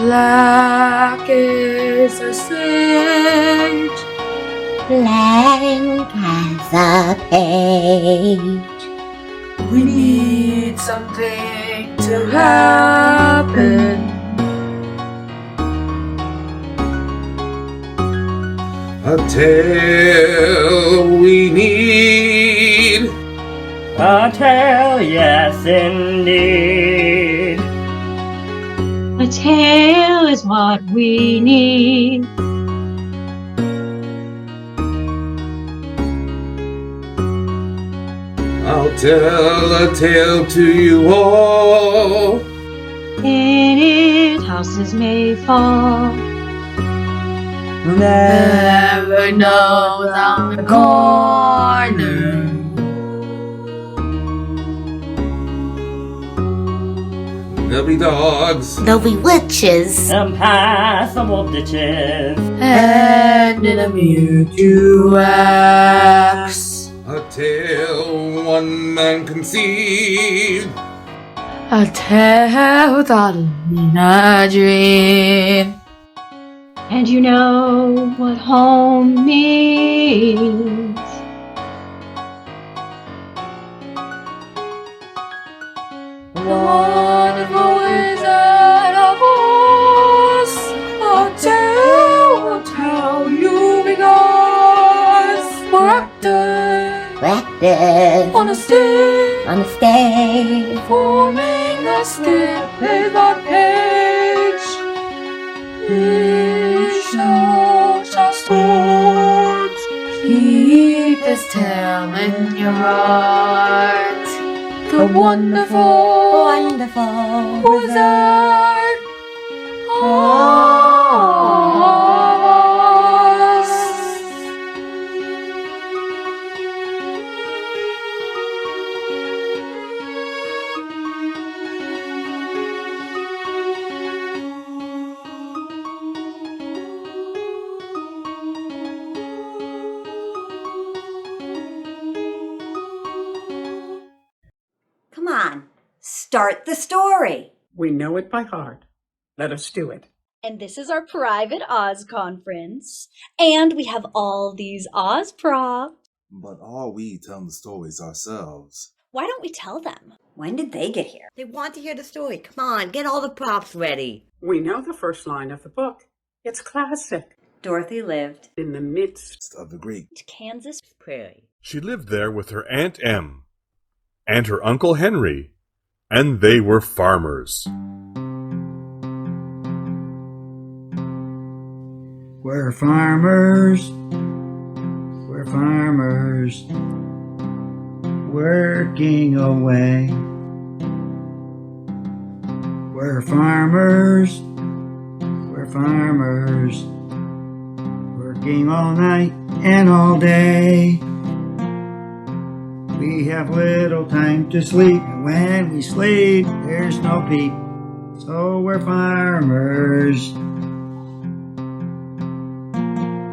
Black is a sage, blank as a page. We need something to happen. A tale we need. A tale, yes indeed. A tale is what we need. I'll tell a tale to you all. In it houses may fall. You'll never know down the corner. There'll be dogs. There'll be witches. Impassable ditches. And in a mutuax. A tale one man conceived. A tale that in a dream. And you know what home means. The wonderful Wizard of Oz. A tale will tell you because we're Practice on a stick, on the stage. forming a skip page by page. Each note just words. Keep this tale in your heart. The wonderful Wizard of Oz. Come on, start the story. We know it by heart. Let us do it. And this is our private Oz conference. And we have all these Oz props. But are we telling the stories ourselves? Why don't we tell them? When did they get here? They want to hear the story. Come on, get all the props ready. We know the first line of the book. It's classic. Dorothy lived In the midst Of the Greek Kansas Prairie. She lived there with her Aunt Em and her Uncle Henry, and they were farmers. We're farmers, working away. We're farmers, working all night and all day. We have little time to sleep, and when we sleep, there's no peep. So we're farmers.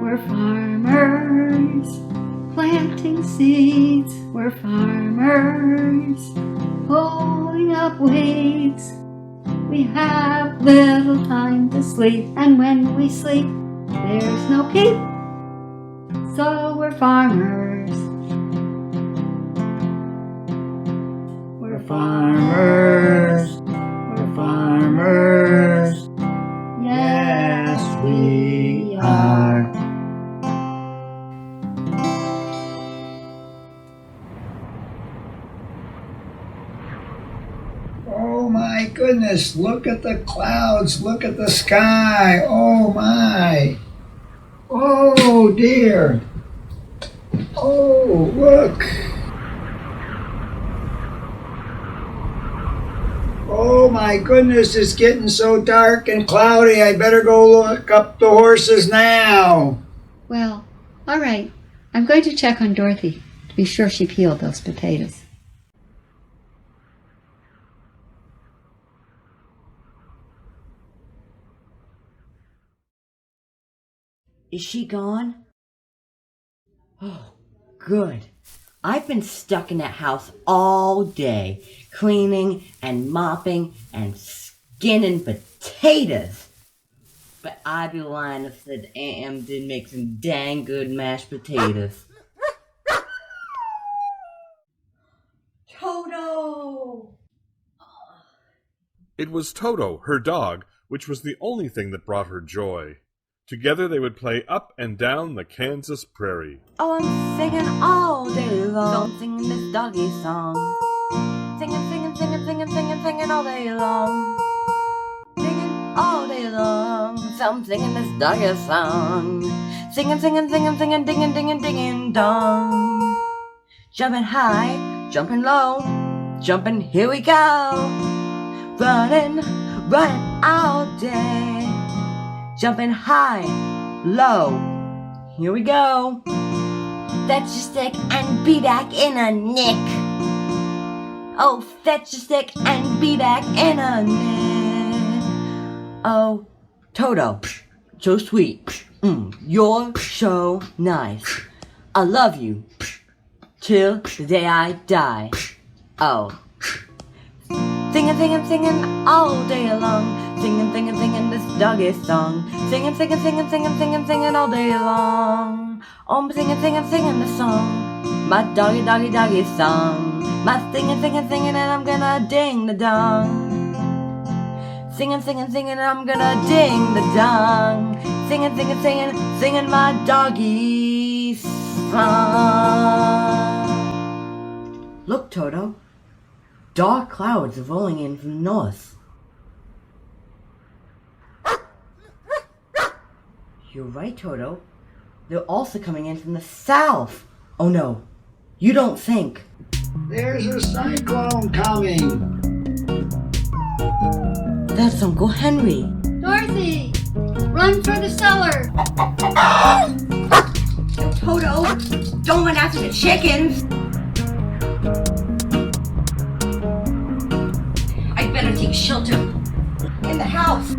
We're farmers, planting seeds. We're farmers, pulling up weeds. We have little time to sleep, and when we sleep, there's no peep. So we're farmers. We're farmers. Yes, we are. Oh my goodness, look at the clouds, look at the sky, oh my. Oh dear. Oh, look. Oh my goodness, it's getting so dark and cloudy. I better go look up the horses now. Well, all right. I'm going to check on Dorothy to be sure she peeled those potatoes. Is she gone? Oh, good. I've been stuck in that house all day, cleaning and mopping and skinning potatoes. But I'd be lying if said Aunt Em did make some dang good mashed potatoes. Toto! It was Toto, her dog, which was the only thing that brought her joy. Together they would play up and down the Kansas prairie. Oh, I'm singing all day long. So I'm singing this doggy song. Singing, singing, singing, singing, singing, singing all day long. Singing all day long. So I'm singing this doggy song. Singing, singing, singing, singing, dinging, dinging, dinging, dong. Jumping high, jumping low, jumping, here we go. Running, running all day. Jumping high, low, here we go. Fetch your stick and be back in a nick. Oh, fetch your stick and be back in a nick. Oh, Toto, so sweet. You're so nice. I love you till the day I die. Oh. Singing, singing, singing all day long. Singing, singing, singing this doggy song. Singing, singing, singing, singing, singing, singing all day long. Oh, I'm singing, singing, singing the song. My doggy, doggy, doggy song. My singing, singing, singing, and I'm gonna ding the dong. Singing, singing, singing, and I'm gonna ding the dong. Singing, singing, singing, singing my doggy song. Look, Toto. Dark clouds are rolling in from the north. You're right, Toto. They're also coming in from the south. Oh no, you don't think. There's a cyclone coming. That's Uncle Henry. Dorothy, run for the cellar. Toto, don't run after the chickens. I'd better take shelter in the house.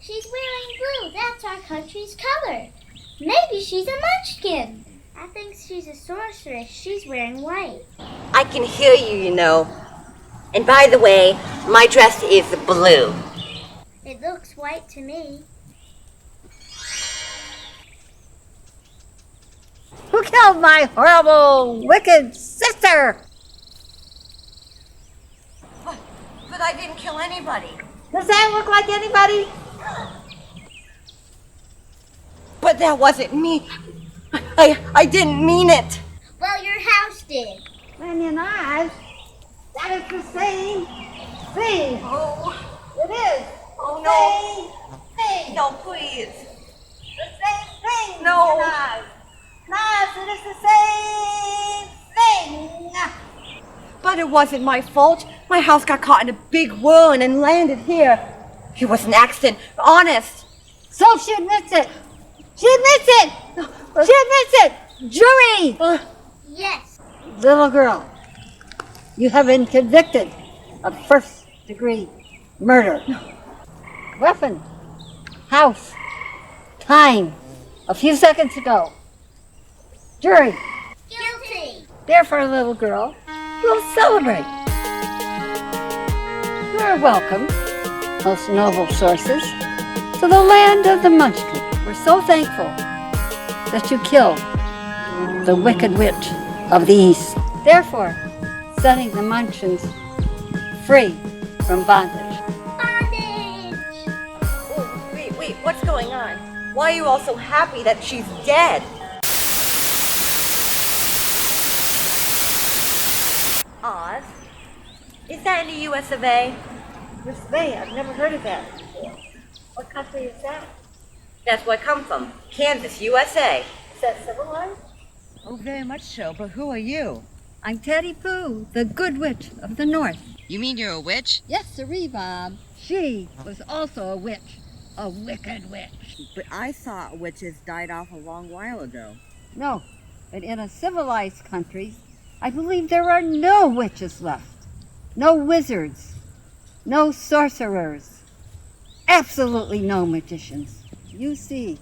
She's wearing blue. That's our country's color. Maybe she's a Munchkin. I think she's a sorceress. She's wearing white. I can hear you, you know. And by the way, my dress is blue. It looks white to me. Who killed my horrible, wicked sister? But I didn't kill anybody. Does that look like anybody? But that wasn't me. I didn't mean it. Well, your house did. When in eyes, that is the same thing. Oh. It is. Oh, no. Same thing. No, please. The same thing. No. In eyes. Knives, it is the same thing. But it wasn't my fault. My house got caught in a big whirlwind and landed here. It was an accident, honest. So she admits it. She admits it. She admits it. Jury. Yes. Little girl, you have been convicted of first-degree murder. Weapon, house, time, a few seconds ago. Jury. Guilty. Therefore, little girl, we'll celebrate. You are welcome, most noble sources, to the land of the Munchkins. We're so thankful that you killed the wicked witch of the East. Therefore, setting the Munchkins free from bondage. Bondage. What's going on? Why are you all so happy that she's dead? Oz? Is that in the US of A? US of A? I've never heard of that before. What country is that? That's where I come from. Kansas, USA. Is that civilized? Oh, very much so, but who are you? I'm Teddy Pooh, the Good Witch of the North. You mean you're a witch? Yes, sirree, Bob. She was also a witch, a wicked witch. But I thought witches died off a long while ago. No, but in a civilized country, I believe there are no witches left. No wizards, no sorcerers, absolutely no magicians. You see,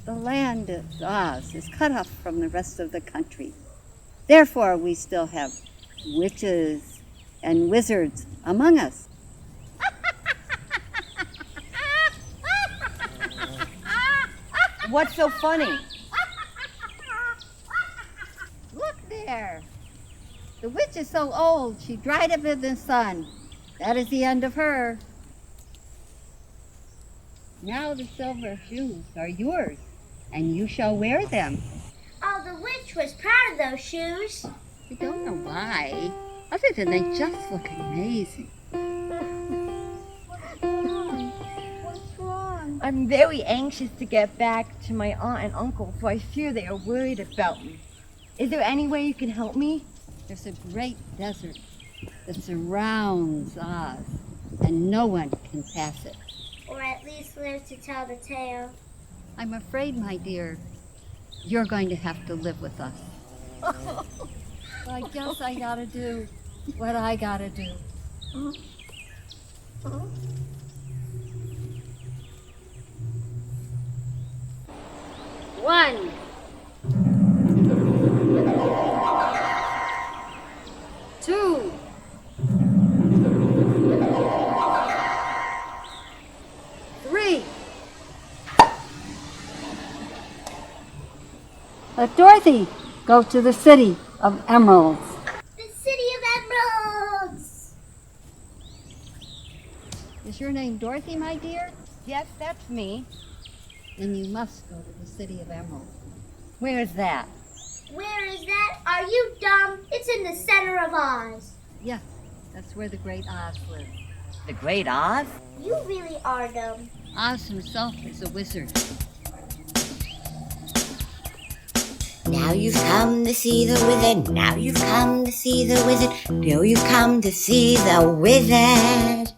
the land of Oz is cut off from the rest of the country. Therefore, we still have witches and wizards among us. What's so funny? Look there. The witch is so old, she dried up in the sun. That is the end of her. Now the silver shoes are yours, and you shall wear them. Oh, the witch was proud of those shoes. We don't know why, other than they just look amazing. What's wrong? I'm very anxious to get back to my aunt and uncle, for I fear they are worried about me. Is there any way you can help me? There's a great desert that surrounds Oz, and no one can pass it. Or at least live to tell the tale. I'm afraid, my dear, you're going to have to live with us. I guess I gotta do what I gotta do. One. Two. Three. Let Dorothy go to the city of emeralds. The city of emeralds! Is your name Dorothy, my dear? Yes, that's me. Then you must go to the city of emeralds. Where is that? Where is that? Are you dumb? It's in the center of Oz. Yes, that's where the great Oz lives. The Great Oz? You really are dumb. Oz himself is a wizard. Now you've come to see the wizard. Now you've come to see the wizard. Now you've come to see the wizard.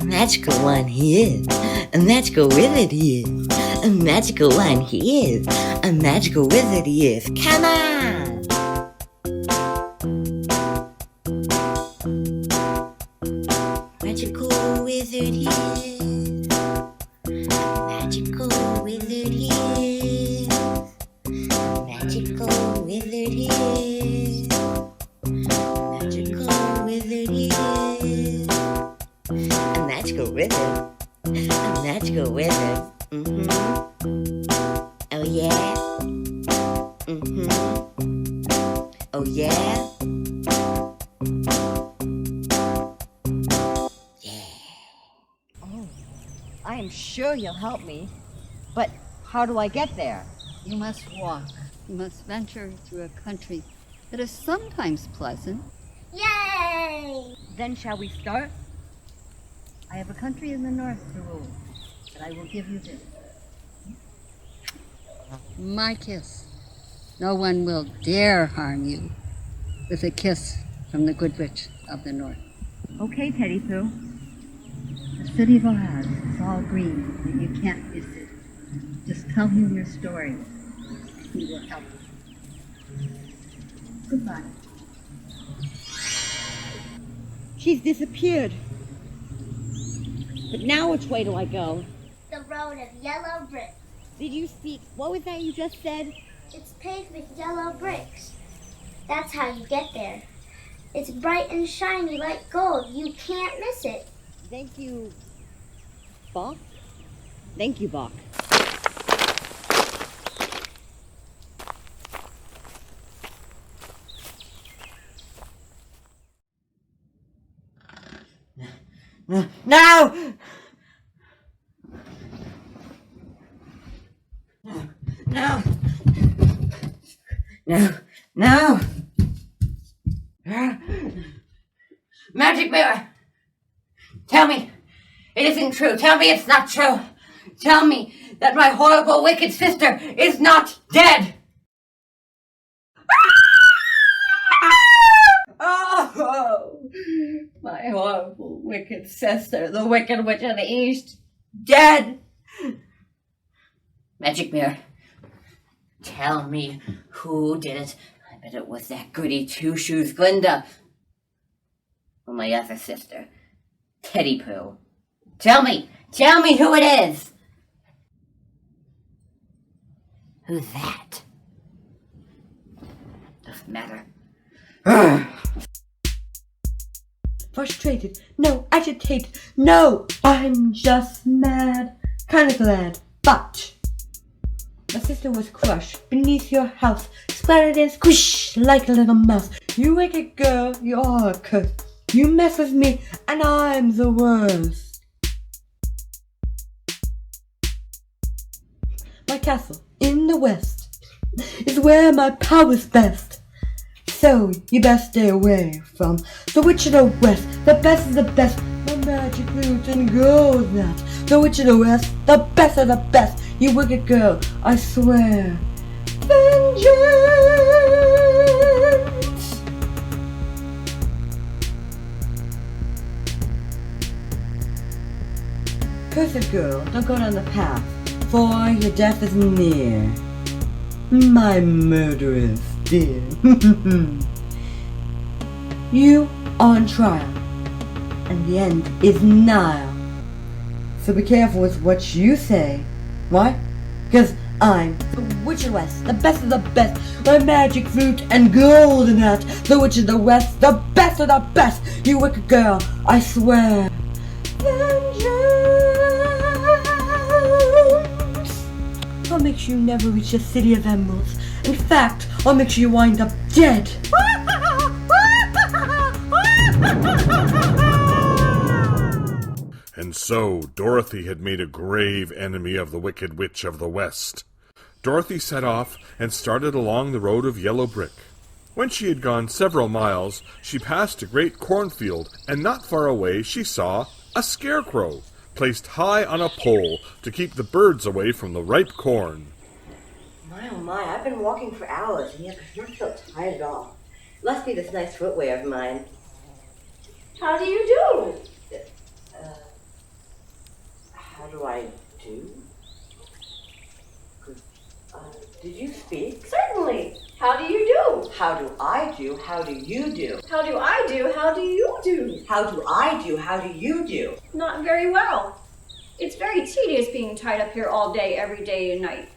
A magical one he is. A magical wizard he is. A magical one he is. A magical wizard he is. Come on! Magical wizard he is. Magical wizard he is. Magical wizard he is. Magical wizard he is. A magical wizard. A magical wizard. Oh yeah. Oh yeah. Oh, I am sure you'll help me. But how do I get there? You must walk. You must venture through a country that is sometimes pleasant. Yay! Then shall we start? I have a country in the north to rule, but I will give you this. My kiss. No one will dare harm you with a kiss from the Good Witch of the North. Okay, Teddy Pooh. The city of Oz is all green, and you can't miss it. Just tell him your story, and he will help you. Goodbye. She's disappeared. But now which way do I go? The road of yellow bricks. Did you speak? What was that you just said? It's paved with yellow bricks. That's how you get there. It's bright and shiny like gold. You can't miss it. Thank you, Bach. Thank you, Bach. No! No. No. No. Magic mirror. Tell me it isn't true. Tell me it's not true. Tell me that my horrible, wicked sister is not dead. Oh, my horrible, wicked sister, the Wicked Witch of the East, dead. Magic mirror, tell me who did it. I bet it was that goody two-shoes Glinda. Or my other sister, Teddy Pooh. Tell me who it is. Who's that? Doesn't matter. Frustrated, no, agitated, no, I'm just mad, kinda glad, but my sister was crushed beneath your house, splattered and squished like a little mouse. You wicked girl, you're a curse. You mess with me, and I'm the worst. My castle in the west is where my power's best. So you best stay away from the Witch of the West. The best of the best, my magic roots and gold nuts. The Witch of the West, the best of the best. You wicked girl, I swear. Vengeance! Cursed girl, don't go down the path, for your death is near. My murderous dear. You are on trial, and the end is nigh. So be careful with what you say. Why? Because I'm the Witch of the West, the best of the best, my magic fruit and golden hat, the Witch of the West, the best of the best, you wicked girl, I swear. Vengeance! I'll make sure you never reach the City of Emeralds. In fact, I'll make sure you wind up dead. And so Dorothy had made a grave enemy of the Wicked Witch of the West. Dorothy set off and started along the road of yellow brick. When she had gone several miles, she passed a great cornfield, and not far away she saw a scarecrow, placed high on a pole to keep the birds away from the ripe corn. My oh my, I've been walking for hours, and yet I don't feel tired at all. Must be this nice footwear of mine. How do you do? How do I do? Did you speak? Certainly. How do you do? How do I do? How do you do? How do I do? How do you do? How do I do? How do you do? Not very well. It's very tedious being tied up here all day, every day and night.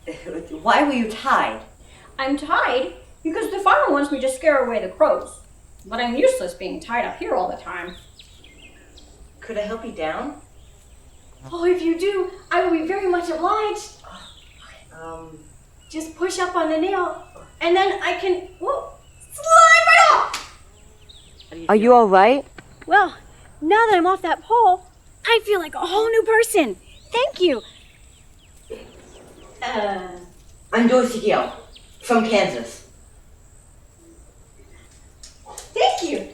Why were you tied? I'm tied because the farmer wants me to scare away the crows. But I'm useless being tied up here all the time. Could I help you down? Oh, if you do, I will be very much obliged. Just push up on the nail, and then I can slide right off. Are you all right? Well, now that I'm off that pole, I feel like a whole new person. Thank you. I'm Dorothy Gill, from Kansas. Thank you.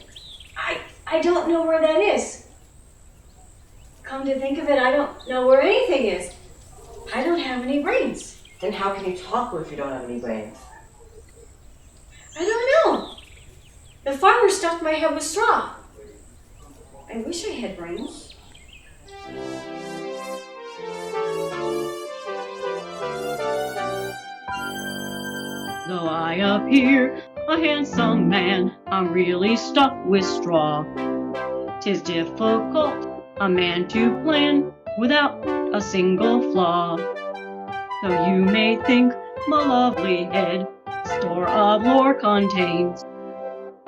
I don't know where that is. Come to think of it, I don't know where anything is. I don't have any brains. Then how can you talk if you don't have any brains? I don't know. The farmer stuffed my head with straw. I wish I had brains. Though I appear a handsome man, I'm really stuffed with straw. 'Tis difficult a man to plan without a single flaw. Though you may think my lovely head store of lore contains,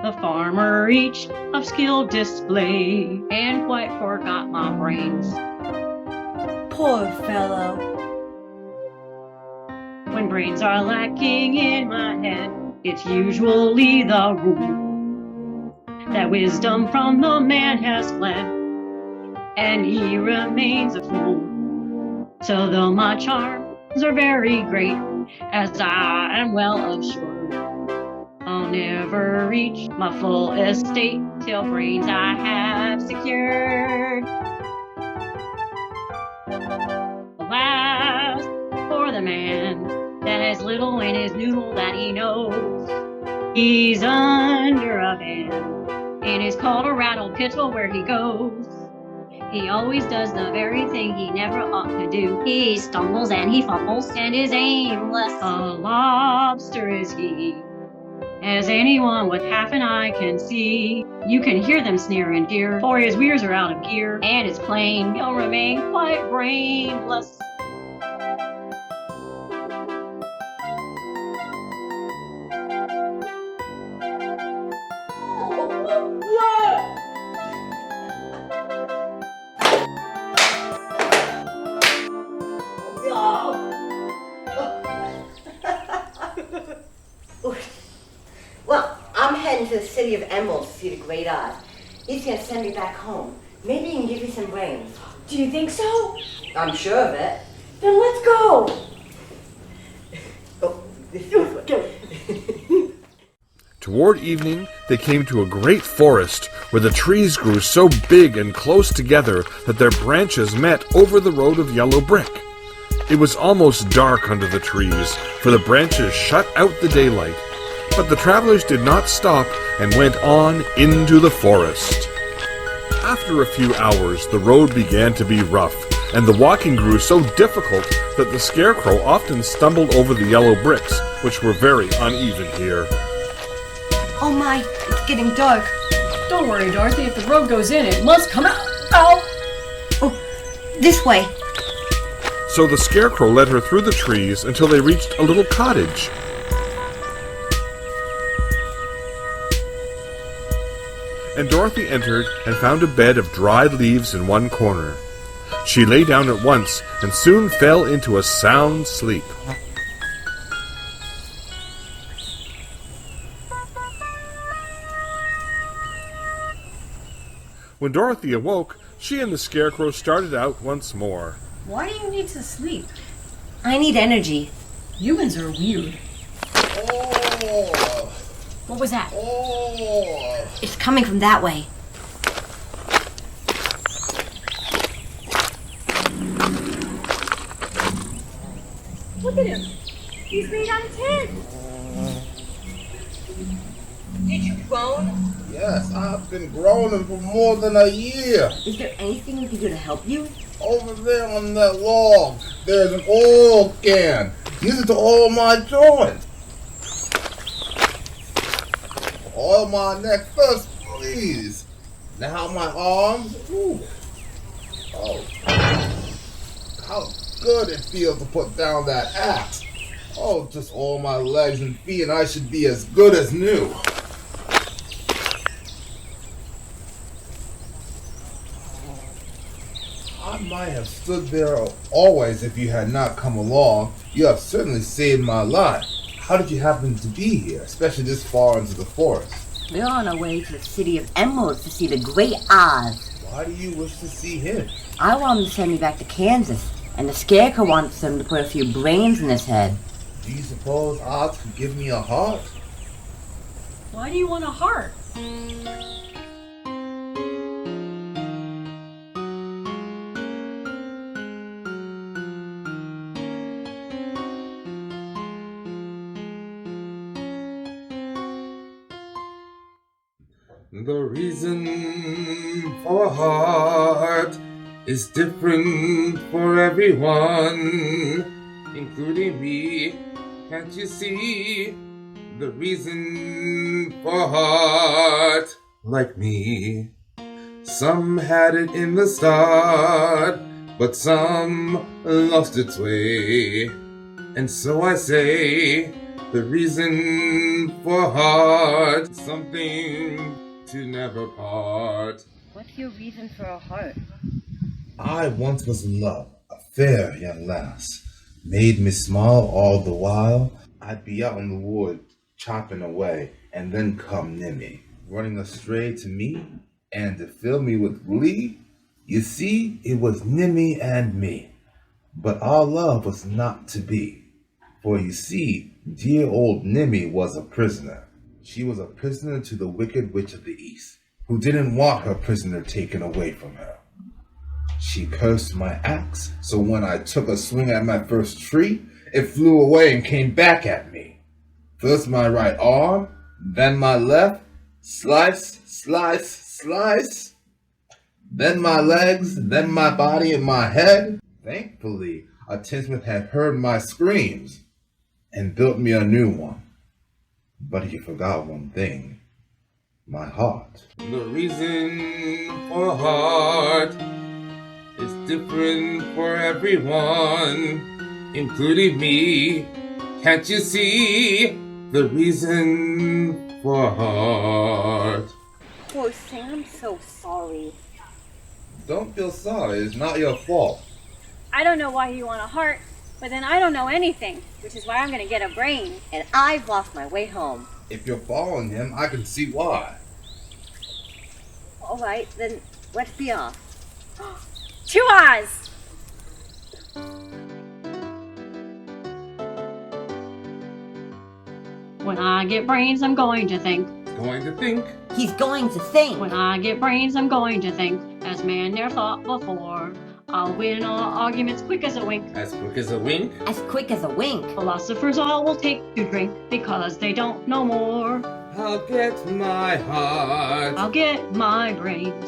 the farmer each of skill display and quite forgot my brains. Poor fellow. When brains are lacking in my head, it's usually the rule that wisdom from the man has fled, and he remains a fool. So though my charms are very great, as I am well assured. I'll never reach my full estate till brains I have secured. Alas, for the man that has little in his noodle that he knows. He's under a ban in his Colorado pickle where he goes. He always does the very thing he never ought to do. He stumbles and he fumbles and is aimless. A lobster is he, as anyone with half an eye can see. You can hear them sneer and jeer, for his weirs are out of gear, and it's plain he'll remain quite brainless. Well, I'm heading to the city of Emeralds to see the Great Oz. He's gonna send me back home. Maybe he can give me some brains. Do you think so? I'm sure of it. Then let's go. Toward evening, they came to a great forest where the trees grew so big and close together that their branches met over the road of yellow brick. It was almost dark under the trees, for the branches shut out the daylight. But the travelers did not stop and went on into the forest. After a few hours, the road began to be rough, and the walking grew so difficult that the Scarecrow often stumbled over the yellow bricks, which were very uneven here. Oh my, it's getting dark. Don't worry, Dorothy. If the road goes in, it must come out. Ow! Oh, this way. So the Scarecrow led her through the trees until they reached a little cottage. And Dorothy entered and found a bed of dried leaves in one corner. She lay down at once and soon fell into a sound sleep. When Dorothy awoke, she and the Scarecrow started out once more. Why do you need to sleep? I need energy. Humans are weird. Oh, What was that? oh. It's coming from that way. Look at him. He's made out of tin. Did you groan? Yes, I've been groaning for more than a year. Is there anything we can do to help you? Over there on that log, there's an oil can. Use it to oil my joints. Oil my neck first, please. Now my arms. Ooh. Oh. How good it feels to put down that axe. Oh, just oil my legs and feet and I should be as good as new. I might have stood there always if you had not come along. You have certainly saved my life. How did you happen to be here, especially this far into the forest? We're on our way to the city of Emeralds to see the Great Oz. Why do you wish to see him? I want him to send me back to Kansas, and the Scarecrow wants him to put a few brains in his head. Do you suppose Oz could give me a heart? Why do you want a heart? The reason for a heart is different for everyone, including me. Can't you see? The reason for a heart, like me. Some had it in the start, but some lost its way. And so I say, the reason for a heart is something to never part. What's your reason for a heart? I once was in love, a fair young lass. Made me smile all the while. I'd be out in the wood, chopping away, and then come near me, running astray to me, and to fill me with glee. You see, it was Nimmy and me, but our love was not to be. For you see, dear old Nimmy was a prisoner. She was a prisoner to the Wicked Witch of the East, who didn't want her prisoner taken away from her. She cursed my axe, so when I took a swing at my first tree, it flew away and came back at me. First my right arm, then my left, slice, slice, slice. Then my legs, then my body and my head. Thankfully, a tinsmith had heard my screams and built me a new one. But he forgot one thing, my heart. The reason for a heart is different for everyone, including me. Can't you see the reason for a heart? Oh, Sam, I'm so sorry. Don't feel sorry, it's not your fault. I don't know why you want a heart, but then I don't know anything, which is why I'm gonna get a brain. And I've lost my way home. If you're following him, I can see why. All right, then let's be off. To Oz! When I get brains, I'm going to think. Going to think. He's going to think. When I get brains, I'm going to think. As man ne'er thought before. I'll win all arguments quick as a wink. As quick as a wink. As quick as a wink. Philosophers all will take to drink because they don't know more. I'll get my heart. I'll get my brains.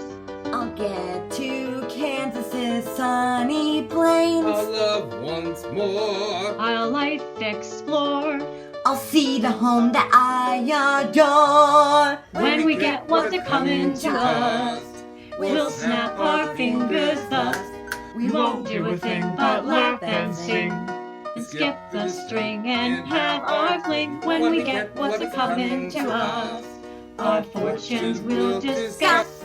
I'll get to Kansas's sunny plains. I'll love once more. I'll life explore. I'll see the home that I adore. When we get what's coming to us, we'll snap our fingers thus. We won't do a thing but laugh and sing, and skip the string and have our fling. When we get what's coming to us, our fortunes we'll discuss.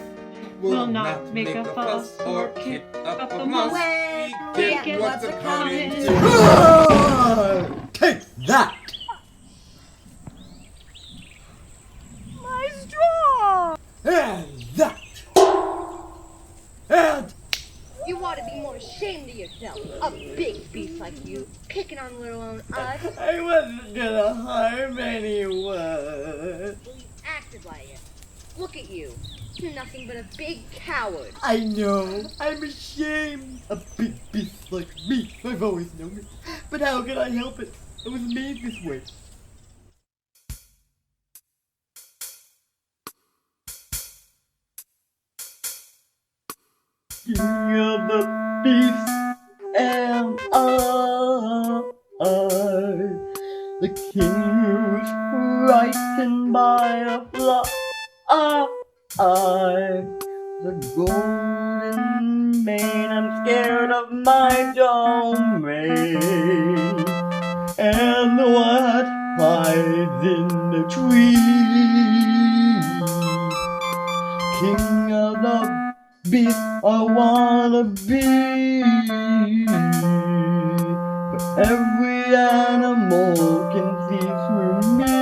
We'll not make a fuss or kick up a muss. We get what's coming to us. Take that! My straw! And that! And You ought to be more ashamed of yourself. A big beast like you, picking on little old us. I wasn't gonna harm anyone. Well, you acted like it. Look at you. You're nothing but a big coward. I know. I'm ashamed. A big beast like me. I've always known it. But how can I help it? I was made this way. King of the beasts am I, the king who's frightened by a flock. I, the golden mane, I'm scared of my domain, and what hides in the tree. King of the beast I wanna be, but every animal can see through me.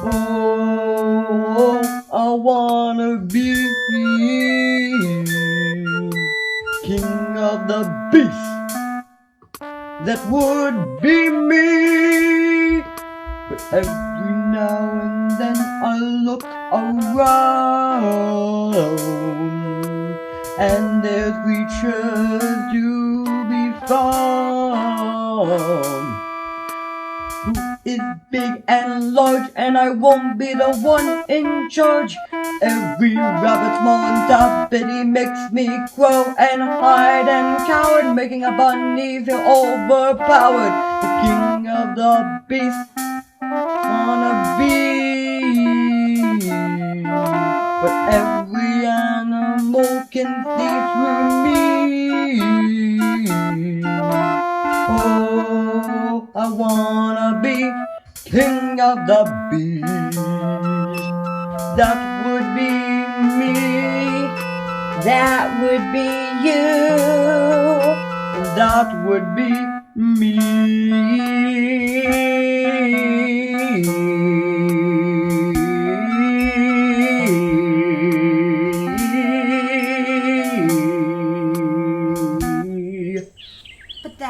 Oh, I wanna be king of the beast. That would be me. But every now and then I look around, and there's creatures to be found. Who is big and large, and I won't be the one in charge. Every rabbit, small and daffy, makes me grow and hide and cower, making a bunny feel overpowered. The king of the beasts wanna be, but every animal can see through me. Oh, I wanna be king of the beasts. That would be me. That would be you. That would be me.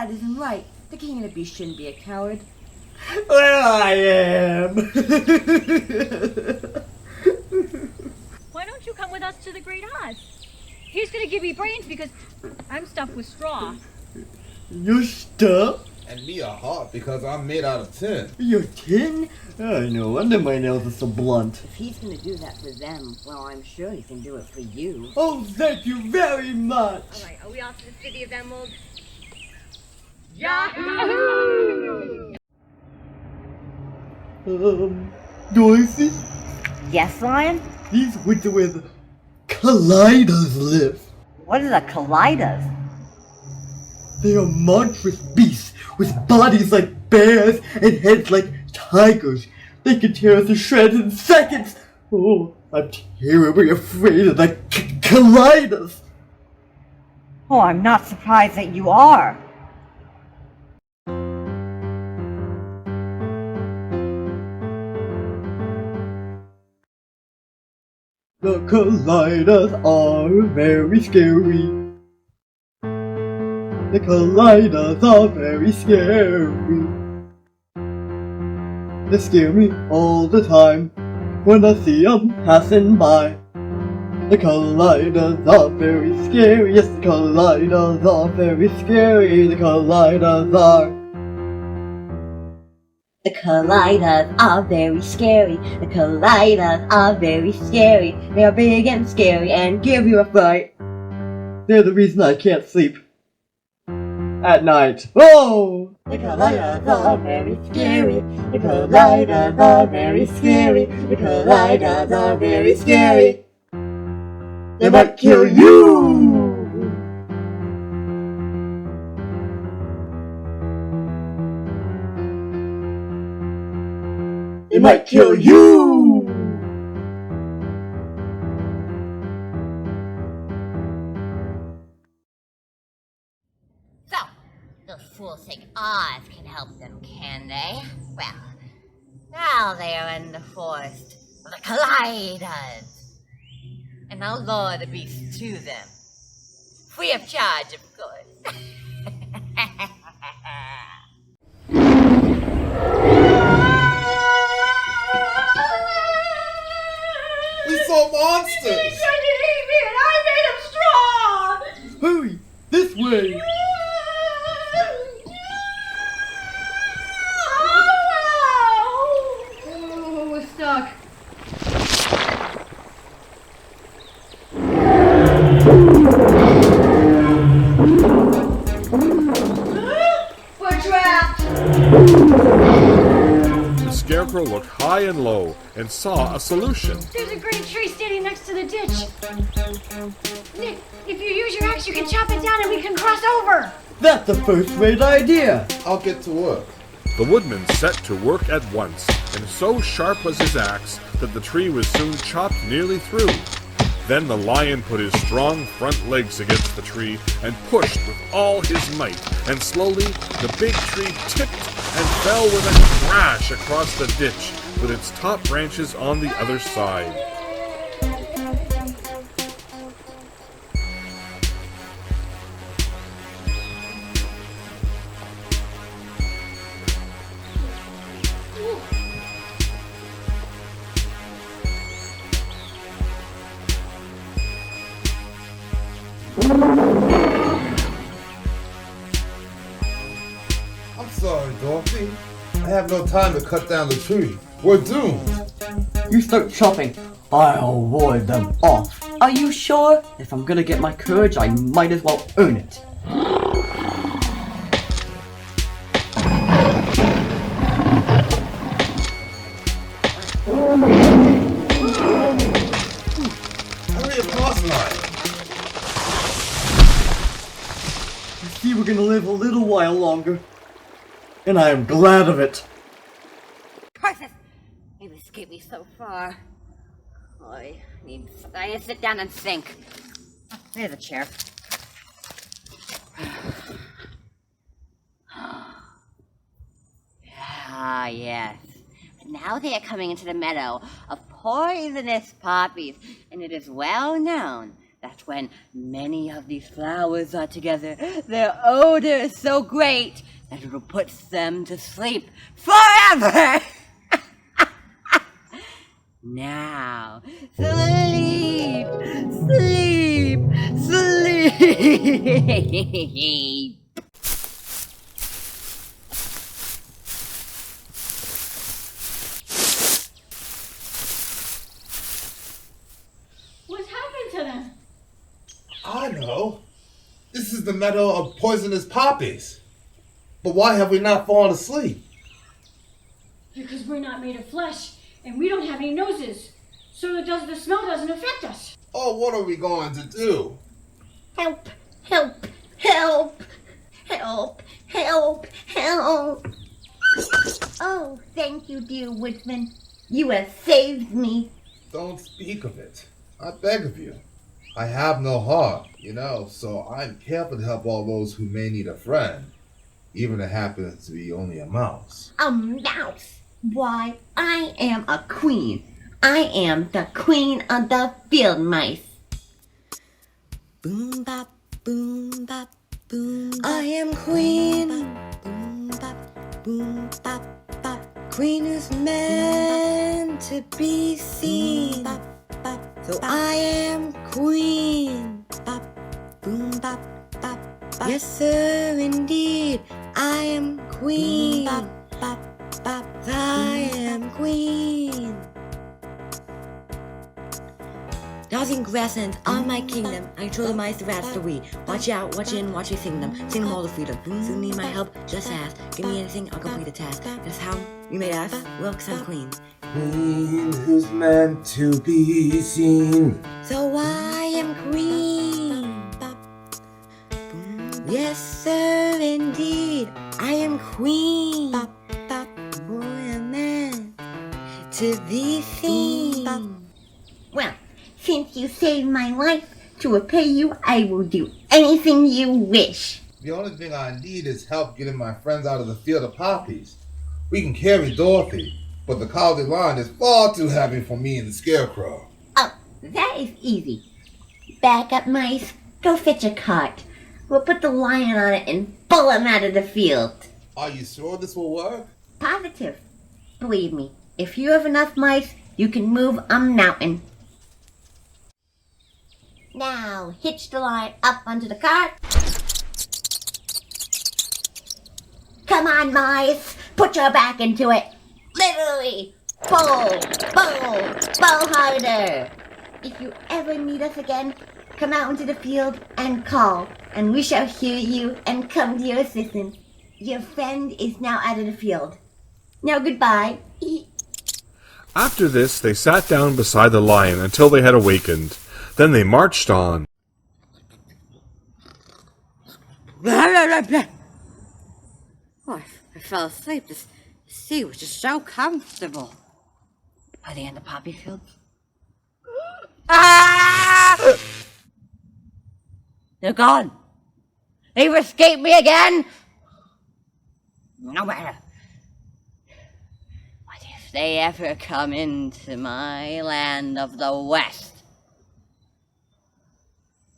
that isn't right. The king of the beasts shouldn't be a coward. Well, I am. Why don't you come with us to the Great Oz? He's gonna give me brains because I'm stuffed with straw. You're stuffed? And me a heart because I'm made out of tin. You're tin? Oh, no wonder my nails are so blunt. If he's gonna do that for them, well, I'm sure he can do it for you. Oh, thank you very much. Alright, are we off to the City of Emerald? Yahoo! Dorothy? Yes, Lion? These woods are where the Kalidas live. What are the Kalidas? They are monstrous beasts with bodies like bears and heads like tigers. They can tear us to shreds in seconds. Oh, I'm terribly afraid of the Kalidas. Oh, I'm not surprised that you are. The Kalidas are very scary. The Kalidas are very scary. They scare me all the time when I see them passing by. The Kalidas are very scary. Yes, the Kalidas are very scary. The Kalidas are. The Kalidas are very scary. The Kalidas are very scary. They are big and scary and give you a fright. They're the reason I can't sleep at night. Oh! The Kalidas are very scary. The Kalidas are very scary. The Kalidas are very scary. They might kill you! They might kill you! So, those fools think Oz can help them, can they? Well, now they are in the forest of the Kalidas. And I'll lure the beasts to them. Free of charge, of course. We saw monsters! He tried to eat me and I made him straw! Hurry! This way! Oh, we're stuck. We're trapped! The Scarecrow looked high and low and saw a solution. There's a great tree standing next to the ditch. Nick, if you use your axe, you can chop it down and we can cross over. That's a first-rate idea! I'll get to work. The woodman set to work at once, and so sharp was his axe that the tree was soon chopped nearly through. Then the lion put his strong front legs against the tree and pushed with all his might, and slowly the big tree tipped and fell with a crash across the ditch, with its top branches on the other side. I'm sorry, Dorothy. I have no time to cut down the tree. We're doomed. You start chopping, I'll ward them off. Are you sure? If I'm gonna get my courage, I might as well earn it. Hurry across line. I see we're gonna live a little while longer. And I am glad of it. Perfect! You've escaped me so far. I need to sit down and think. There's a chair. Ah, yes. But now they are coming into the meadow of poisonous poppies, and it is well known That's when many of these flowers are together. Their odor is so great that it'll put them to sleep forever. Now, sleep, sleep, sleep. What's happened to them? I know. This is the meadow of poisonous poppies. But why have we not fallen asleep? Because we're not made of flesh, and we don't have any noses. So the smell doesn't affect us. Oh, what are we going to do? Help, help, help, help, help, help. Oh, thank you, dear Woodsman. You have saved me. Don't speak of it. I beg of you. I have no heart, so I'm careful to help all those who may need a friend, even if it happens to be only a mouse. A mouse? Why, I am a queen. I am the queen of the field mice. Boom bop, boom bop, boom bop. I am queen. Boom bop, boom bop, bop. Queen is meant to be seen. Bop, bop, so I am queen. Bop, boom bop, bop, bop. Yes, sir, indeed. I am queen. Bop, bop, bop. I am queen. Nothing grasslands on my kingdom. I control the mice, the rats, the wee. Watch out, watch in, watch me sing them all to freedom. Soon need my help, just ask. Give me anything, I'll complete the task. That's how you may ask. Well, 'cause I'm queen. Queen who's meant to be seen. So I am queen. Yes, sir, indeed. I am queen. Boy, a man to be seen. Well, since you saved my life, to repay you, I will do anything you wish. The only thing I need is help getting my friends out of the field of poppies. We can carry Dorothy, but the cowardly lion is far too heavy for me and the Scarecrow. Oh, that is easy. Back up, mice. Go fetch a cart. We'll put the lion on it and pull him out of the field. Are you sure this will work? Positive. Believe me, if you have enough mice, you can move a mountain. Now, hitch the lion up onto the cart. Come on, mice. Put your back into it. Literally. Pull, pull, pull harder. If you ever need us again, come out into the field and call, and we shall hear you and come to your assistance. Your friend is now out of the field. Now goodbye. After this, they sat down beside the lion until they had awakened. Then they marched on. Oh, I fell asleep. The sea was just so comfortable. Are they in the poppy fields? Ah! They're gone. They've escaped me again. No matter. But if they ever come into my land of the West,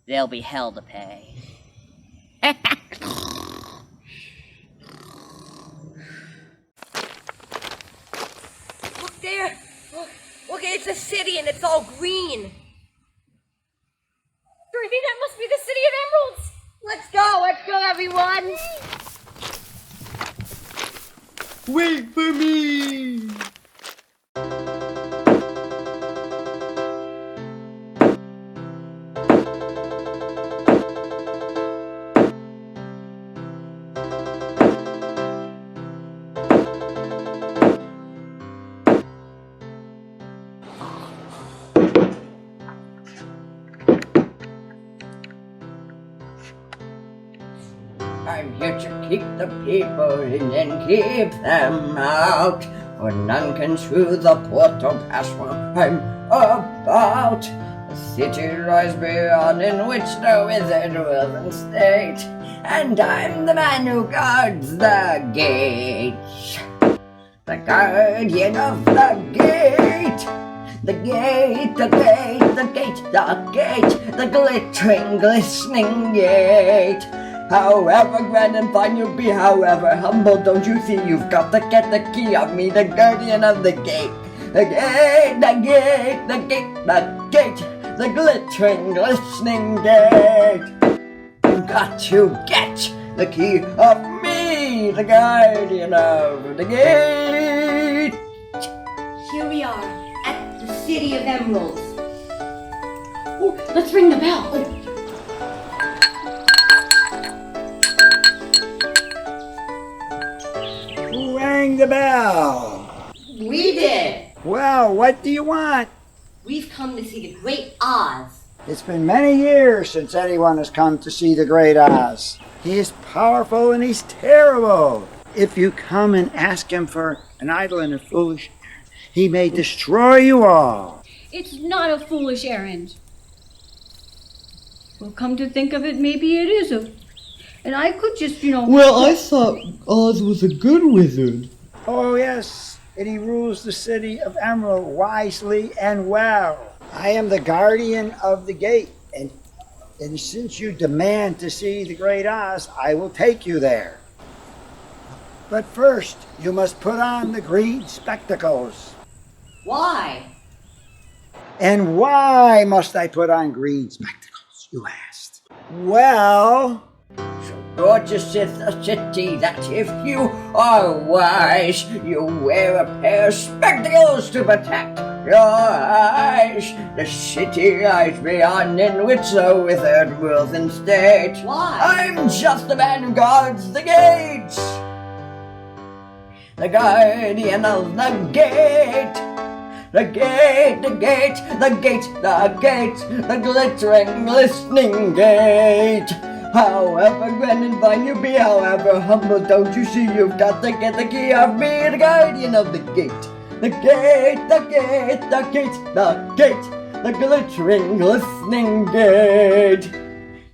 they'll be hell to pay. Look there. Look, it's a city and it's all green. Dorothy, that must be the City of Emeralds. Let's go, everyone. Wait for me! I'm here to keep the people in and keep them out, for none can through the portal pass when I'm about. The city lies beyond in which the wizard will then state, and I'm the man who guards the gate. The guardian of the gate, the gate, the gate, the gate, the gate, the glittering, glistening gate. However grand and fine you be, however humble, don't you see you've got to get the key of me, the guardian of the gate. The gate, the gate, the gate, the gate, the glittering, glistening gate. You've got to get the key of me, the guardian of the gate. Here we are at the City of Emeralds. Oh, let's ring the bell. Who rang the bell? We did. Well, what do you want? We've come to see the Great Oz. It's been many years since anyone has come to see the Great Oz. He is powerful and he's terrible. If you come and ask him for an idle and a foolish errand, he may destroy you all. It's not a foolish errand. Well, come to think of it, maybe it is a... And I could just, Well, I thought Oz was a good wizard. Oh, yes, and he rules the city of Emerald wisely and well. I am the guardian of the gate, and since you demand to see the Great Oz, I will take you there. But first, you must put on the green spectacles. Why? And why must I put on green spectacles, you asked? Well... Gorgeous is the city that if you are wise, you wear a pair of spectacles to protect your eyes. The city lies beyond in which the wizard rules in state. Why? I'm just the man who guards the gates, the guardian of the gate. The gate, the gate, the gate, the gate, the glittering, glistening gate. However grand and fine you be, however humble, don't you see you've got to get the key of me, the guardian of the gate. The gate, the gate, the gate, the gate, the glittering, glistening gate.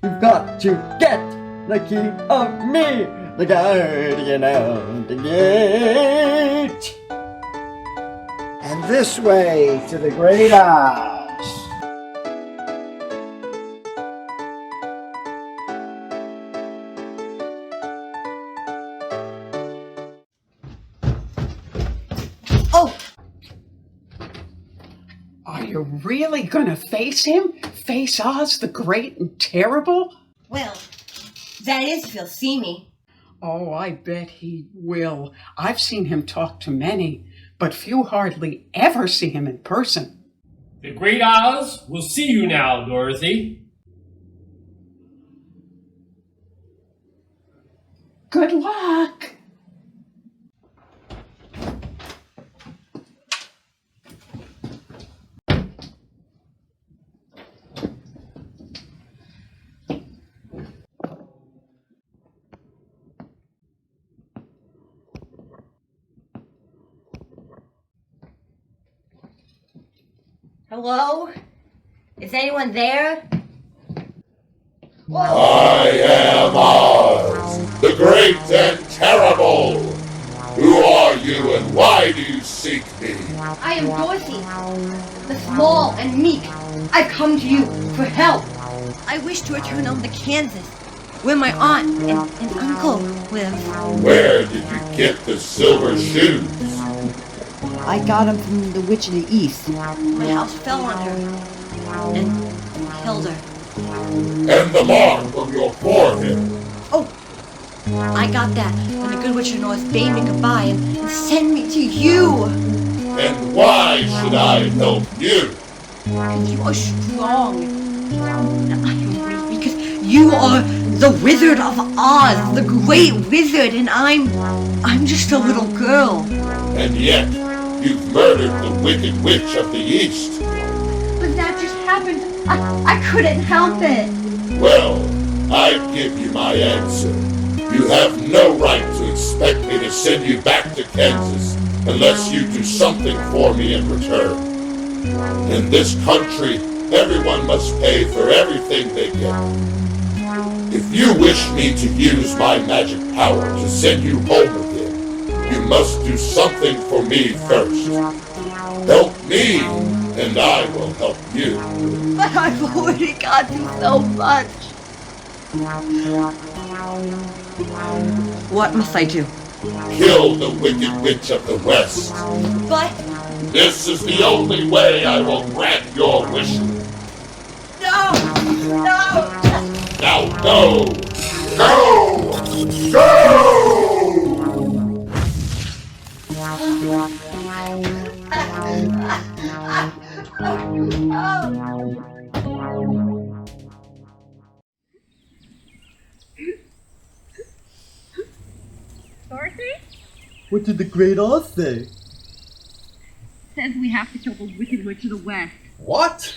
You've got to get the key of me, the guardian of the gate. And this way to the Great Oz. Oh! Are you really gonna face him? Face Oz the Great and Terrible? Well, that is if he'll see me. Oh, I bet he will. I've seen him talk to many, but few hardly ever see him in person. The Great Oz will see you now, Dorothy. Good luck. Hello? Is anyone there? I am Oz, the Great and Terrible. Who are you and why do you seek me? I am Dorothy, the small and meek. I've come to you for help. I wish to return home to Kansas, where my aunt and uncle live. Where did you get the silver shoes? I got him from the Witch of the East. My house fell on her and killed her. And the mark on your forehead. Oh, I got that when the Good Witch of the North bade me goodbye and sent me to you. And why should I help you? Because you are strong. And I am weak because you are the Wizard of Oz, the Great Wizard, and I'm just a little girl. And yet, you've murdered the Wicked Witch of the East. But that just happened. I couldn't help it. Well, I give you my answer. You have no right to expect me to send you back to Kansas unless you do something for me in return. In this country, everyone must pay for everything they get. If you wish me to use my magic power to send you home again, you must do something for me first. Help me, and I will help you. But I've already gone through so much. What must I do? Kill the Wicked Witch of the West. But... This is the only way I will grant your wishes. No! No! Now go! Go! Dorothy? What did the Great Oz say? Says we have to kill the Wicked Witch of the West. What?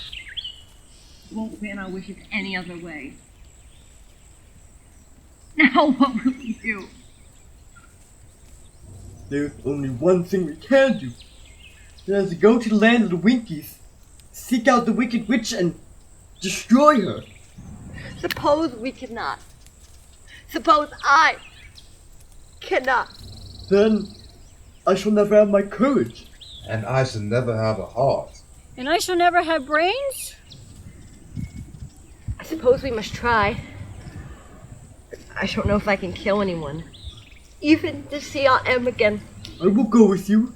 Won't grant our wishes any other way. Now what will we do? There's only one thing we can do. That is to go to the land of the Winkies, seek out the Wicked Witch, and destroy her. Suppose we cannot. Suppose I cannot. Then I shall never have my courage. And I shall never have a heart. And I shall never have brains? I suppose we must try. I don't know if I can kill anyone. Even to see Aunt Em again. I will go with you.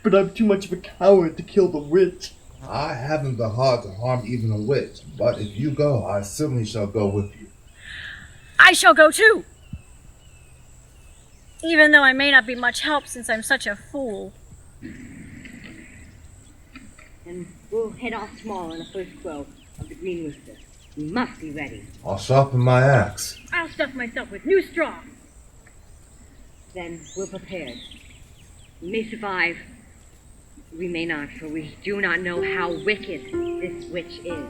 But I'm too much of a coward to kill the witch. I haven't the heart to harm even a witch, but if you go, I certainly shall go with you. I shall go too! Even though I may not be much help since I'm such a fool. And we'll head off tomorrow in the first crow of the Green Rooster. We must be ready. I'll sharpen my axe. I'll stuff myself with new straw. Then we're prepared. We may survive. We may not, for we do not know how wicked this witch is.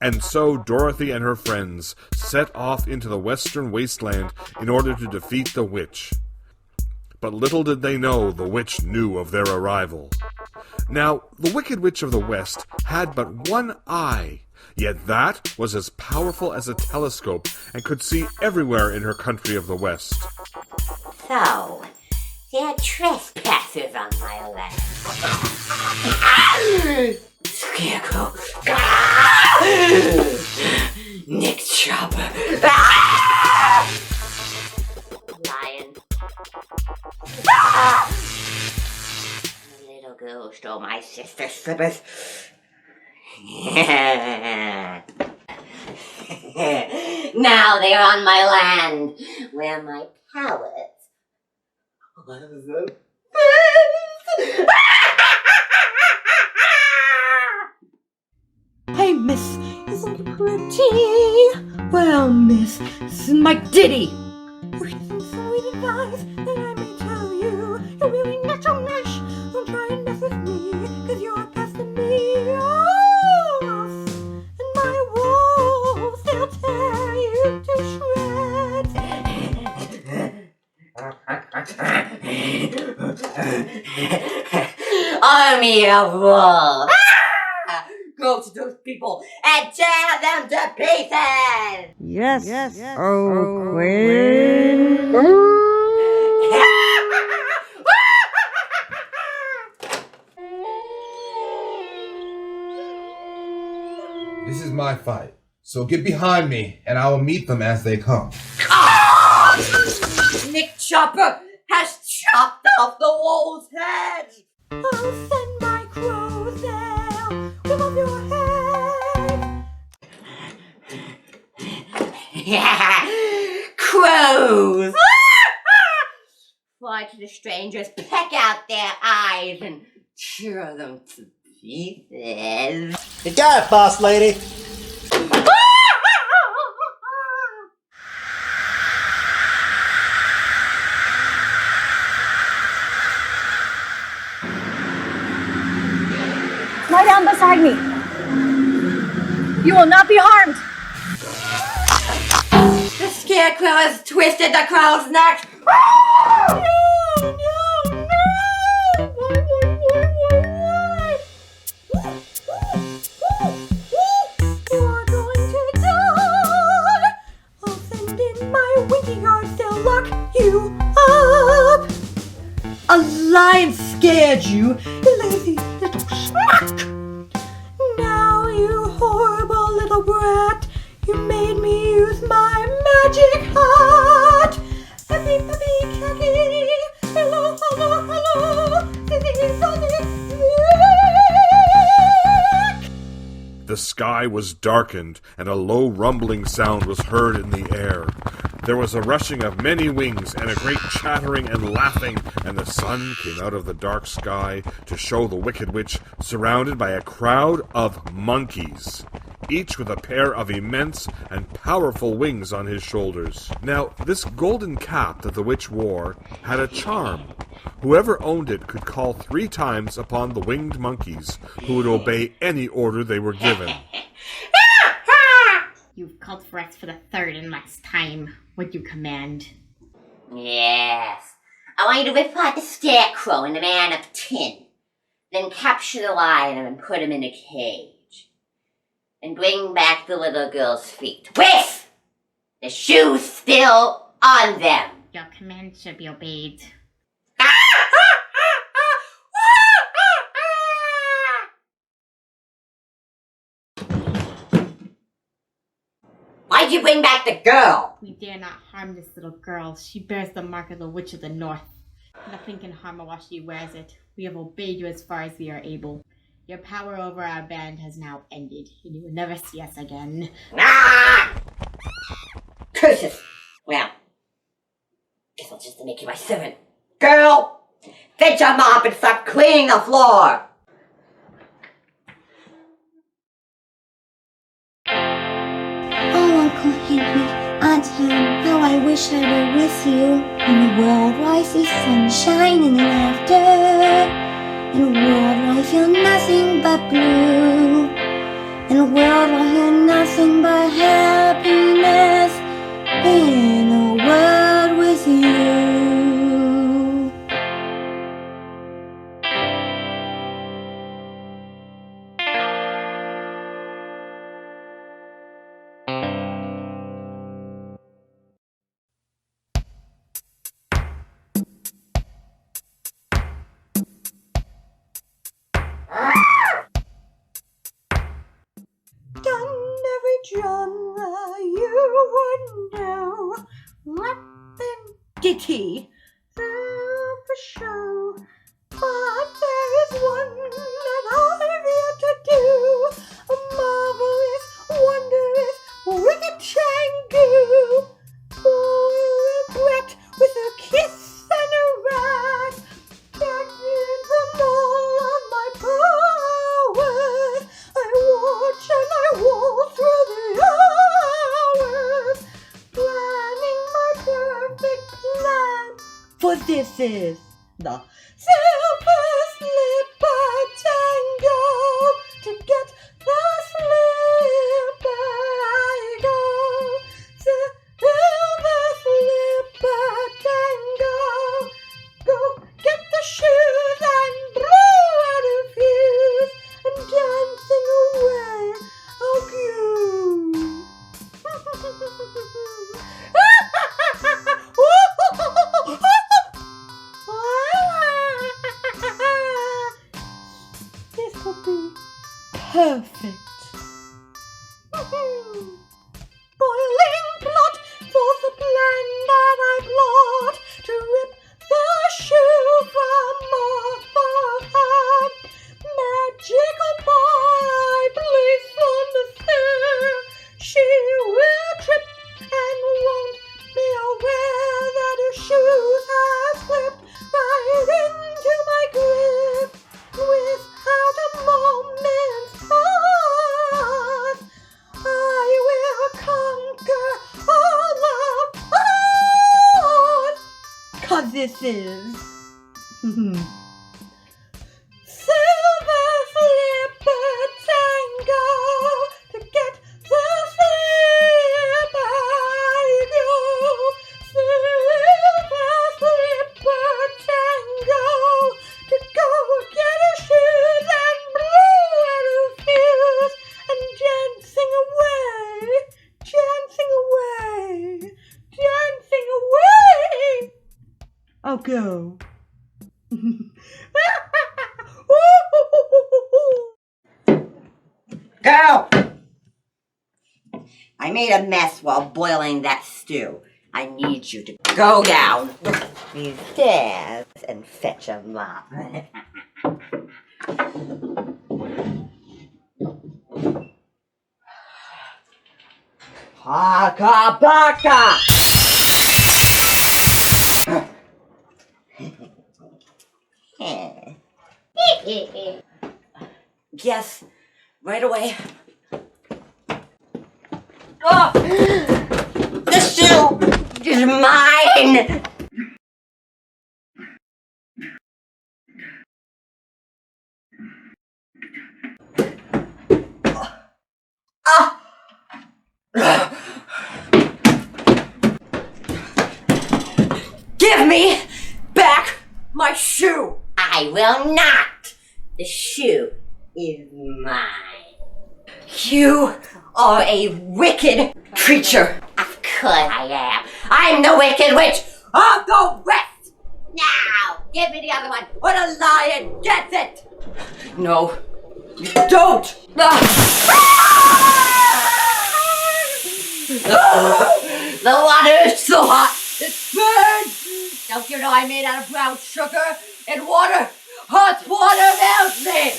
And so Dorothy and her friends set off into the western wasteland in order to defeat the witch. But little did they know the witch knew of their arrival. Now, the Wicked Witch of the West had but one eye, yet that was as powerful as a telescope and could see everywhere in her country of the West. So, there are trespassers on my land. Scarecrow. Nick Chopper. Lion. The little girl stole my sister's slippers. Now they're on my land, where my powers. Hey, miss, isn't it pretty? Well, miss, this is my ditty. With some sweet advice that I may tell you, you're really not so nice. Don't try and mess with me, cause you're past me. Oh, and my wolves, they'll tear you to shreds. Army of wolves! go to those people and tear them to pieces! Yes, oh Queen. This is my fight, so get behind me, and I will meet them as they come. Nick Chopper has chopped off the wolf's head! I'll send my crows there, whip off your head! Crows! Fly to the strangers, peck out their eyes, and tear them to pieces. You got it, boss lady. Lie down beside me. You will not be harmed. The Scarecrow has twisted the crow's neck. You're going to die. I'll send in my winky guards, they'll lock you up. A lion scared you, you lazy little schmuck. Now, you horrible little brat, you made me use my magic hat. Happy, happy, catty, hello, hello, hello, The sky was darkened, and a low rumbling sound was heard in the air. There was a rushing of many wings, and a great chattering and laughing, and the sun came out of the dark sky to show the Wicked Witch surrounded by a crowd of monkeys, each with a pair of immense and powerful wings on his shoulders. Now, this golden cap that the witch wore had a charm. Whoever owned it could call 3 times upon the winged monkeys, who would obey any order they were given. You've called for us for the 3rd and last time. What you command? Yes. I want you to rip apart the Scarecrow and the Man of Tin. Then capture the lion and put him in a cage. And bring back the little girl's feet with the shoes still on them. Your command should be obeyed. Why'd you bring back the girl? We dare not harm this little girl. She bears the mark of the Witch of the North. Nothing can harm her while she wears it. We have obeyed you as far as we are able. Your power over our band has now ended, and you will never see us again. Ah! Curses! Well, guess I'll just make you my servant. Girl, fetch your mop and start cleaning the floor. Oh, Uncle Henry, Aunt Anne, how I wish I were with you. In a world where I see sunshine and laughter. In a world where I feel nothing but blue. In a world where I hear nothing but happiness. In a world with you. Done every genre you would know. Rap and ditty, for show. But there is one that I've yet to do. A marvelous, wondrous, wicked tango. For a regret with a kiss and a rat. That gives them all of my powers. I watch and I walk through the hours, planning my perfect plan. For this is the Silver Slipper Tango. To get the slipper I go. Silver Slipper Tango. Go get the shoes and blow out a fuse. And dancing away perfect. Boiling plot for the plan that I plot to rip the shoe from off of her. Magical ball I place on the stair. She will trip and won't be aware that her shoes have slipped right into my grip without a moment's thought. I will conquer all of us. 'Cause this is Silver Slipper Tango to get the slipper go. Silver Slipper Tango to go get her shoes and blow out her fuse and dancing away, dancing away, dancing away. I'll go. Go! I made a mess while boiling that stew. I need you to go down these stairs and fetch a mop. Paka baka! Yes, right away. Oh! The shoe is mine! Give me back my shoe! I will not! The shoe is mine. You are a wicked creature. Of course I am. I'm the Wicked Witch of the West. Now, give me the other one, or the lion gets it. No, you don't. The water is so hot, it burns. Don't you know I'm made out of brown sugar and water? Hot water melts me.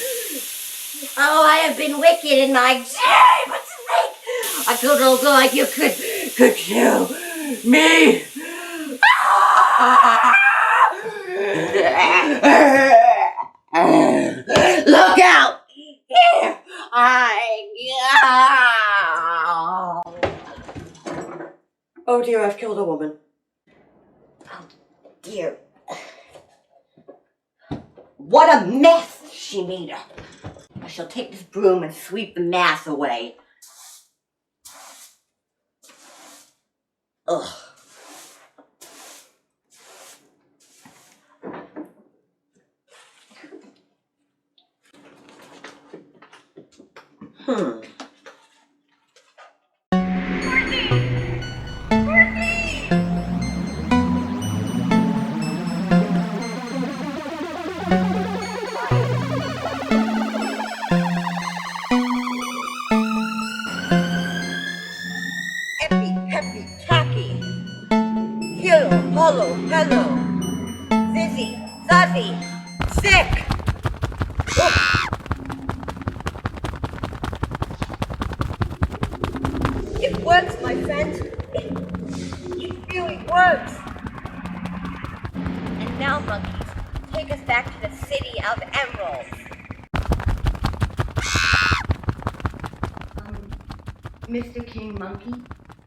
Oh, I have been wicked in my day, but snake, I don't know like you could kill me. Look out! Here I go. Oh dear, I've killed a woman. Oh dear. What a mess she made her. I shall take this broom and sweep the mass away. Ugh. Happy, tacky. Hello, hollow, hello. Zizzy, zazzy, sick. Oh. It works, my friend. It really works. And now, monkeys, take us back to the city of emeralds. Mr. King Monkey?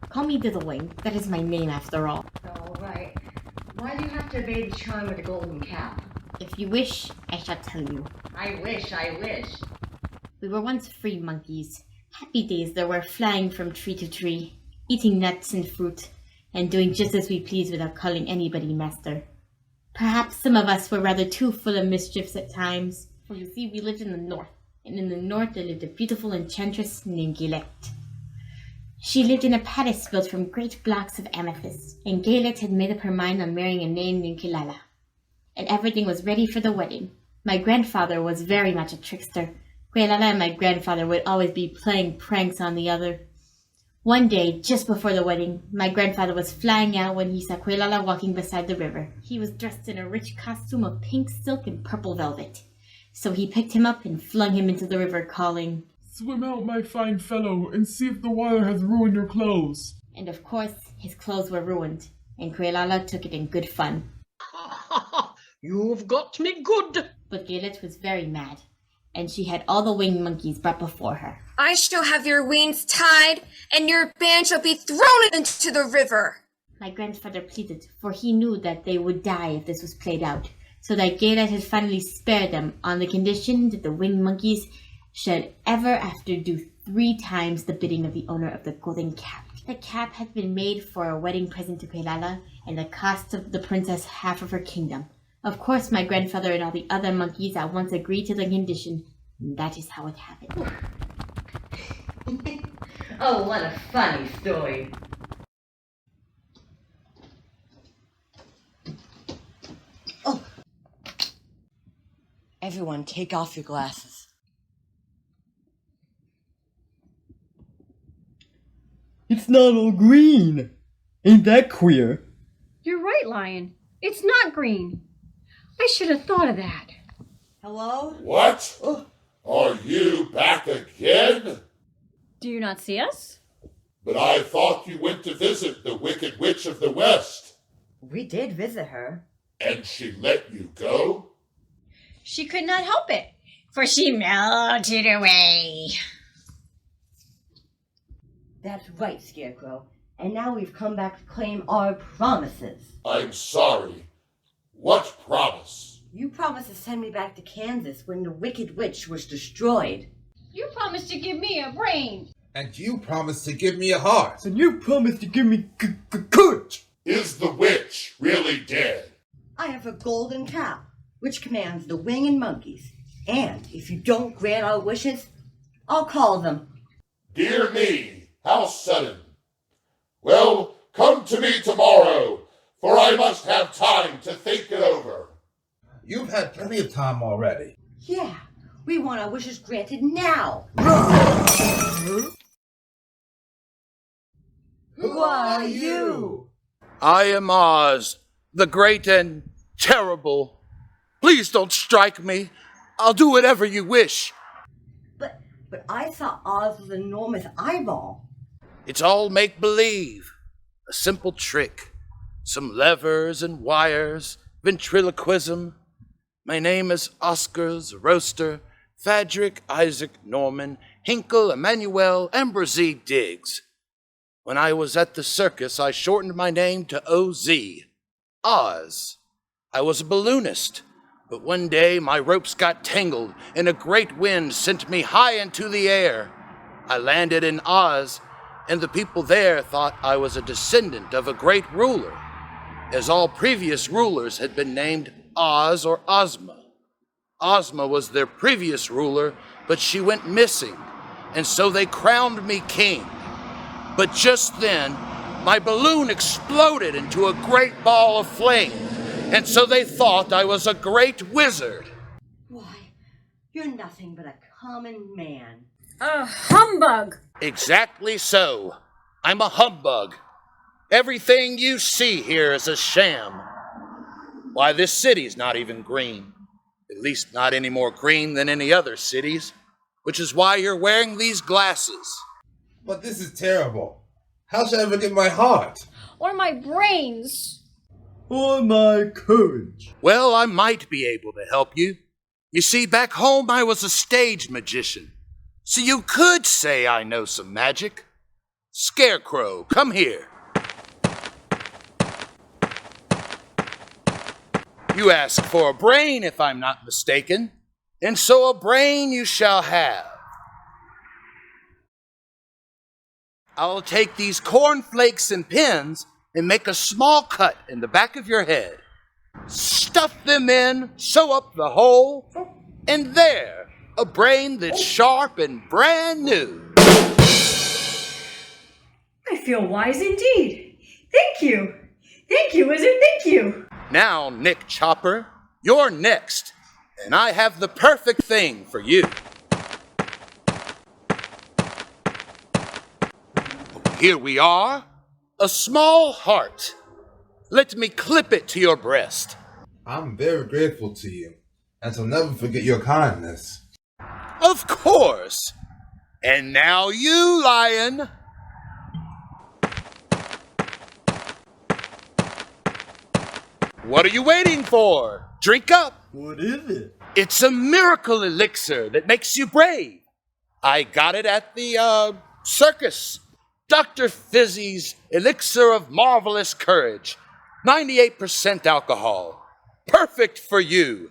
Call me Diddlewing. That is my name after all. All right. Why do you have to obey the charm of the golden cap? If you wish, I shall tell you. I wish. We were once free monkeys. Happy days there were, flying from tree to tree, eating nuts and fruit, and doing just as we pleased without calling anybody master. Perhaps some of us were rather too full of mischiefs at times, for you see we lived in the north, and in the north there lived a beautiful enchantress named Gillette. She lived in a palace built from great blocks of amethyst, and Gillette had made up her mind on marrying a man named Kilala. And everything was ready for the wedding. My grandfather was very much a trickster, Quailala and my grandfather would always be playing pranks on the other. One day, just before the wedding, my grandfather was flying out when he saw Quailala walking beside the river. He was dressed in a rich costume of pink silk and purple velvet. So he picked him up and flung him into the river, calling, "Swim out, my fine fellow, and see if the water has ruined your clothes." And of course, his clothes were ruined, and Quailala took it in good fun. "You've got me good!" But Galet was very mad, and she had all the winged monkeys brought before her. "I shall have your wings tied, and your band shall be thrown into the river." My grandfather pleaded, for he knew that they would die if this was played out, so that Galet had finally spared them on the condition that the winged monkeys should ever after do 3 times the bidding of the owner of the golden cap. The cap had been made for a wedding present to Quailala, and the cost of the princess half of her kingdom. Of course, my grandfather and all the other monkeys at once agreed to the condition, and that is how it happened. Oh, what a funny story. Oh. Everyone, take off your glasses. It's not all green. Ain't that queer? You're right, Lion. It's not green. I should have thought of that. Hello? What? Are you back again? Do you not see us? But I thought you went to visit the Wicked Witch of the West. We did visit her. And she let you go? She could not help it, for she melted away. That's right, Scarecrow. And now we've come back to claim our promises. I'm sorry. What promise? You promised to send me back to Kansas when the Wicked Witch was destroyed. You promised to give me a brain. And you promised to give me a heart. And you promised to give me courage. Is the witch really dead? I have a golden cap, which commands the winged monkeys. And if you don't grant our wishes, I'll call them. Dear me, how sudden. Well, come to me tomorrow, for I must have time to think it over. You've had plenty of time already. Yeah, we want our wishes granted now. Who are you? I am Oz, the great and terrible. Please don't strike me. I'll do whatever you wish. But I saw Oz's enormous eyeball. It's all make-believe. A simple trick. Some levers and wires, ventriloquism. My name is Oscar's Roaster, Fadric Isaac Norman, Hinkle Emmanuel Ambrosy Diggs. When I was at the circus, I shortened my name to OZ, Oz. I was a balloonist, but one day my ropes got tangled and a great wind sent me high into the air. I landed in Oz, and the people there thought I was a descendant of a great ruler, as all previous rulers had been named Oz or Ozma. Ozma was their previous ruler, but she went missing, and so they crowned me king. But just then, my balloon exploded into a great ball of flame, and so they thought I was a great wizard. Why, you're nothing but a common man. A humbug! Exactly so. I'm a humbug. Everything you see here is a sham. Why, this city's not even green. At least not any more green than any other cities, which is why you're wearing these glasses. But this is terrible. How shall I ever get my heart? Or my brains? Or my courage. Well, I might be able to help you. You see, back home I was a stage magician, so you could say I know some magic. Scarecrow, come here. You asked for a brain, if I'm not mistaken, and so a brain you shall have. I'll take these cornflakes and pins and make a small cut in the back of your head. Stuff them in, sew up the hole, and there, a brain that's sharp and brand new. I feel wise indeed. Thank you. Thank you, wizard, thank you. Now, Nick Chopper, you're next, and I have the perfect thing for you. Here we are, a small heart. Let me clip it to your breast. I'm very grateful to you, and shall never forget your kindness. Of course. And now you, lion. What are you waiting for? Drink up. What is it? It's a miracle elixir that makes you brave. I got it at the, circus. Dr. Fizzy's elixir of marvelous courage. 98% alcohol. Perfect for you.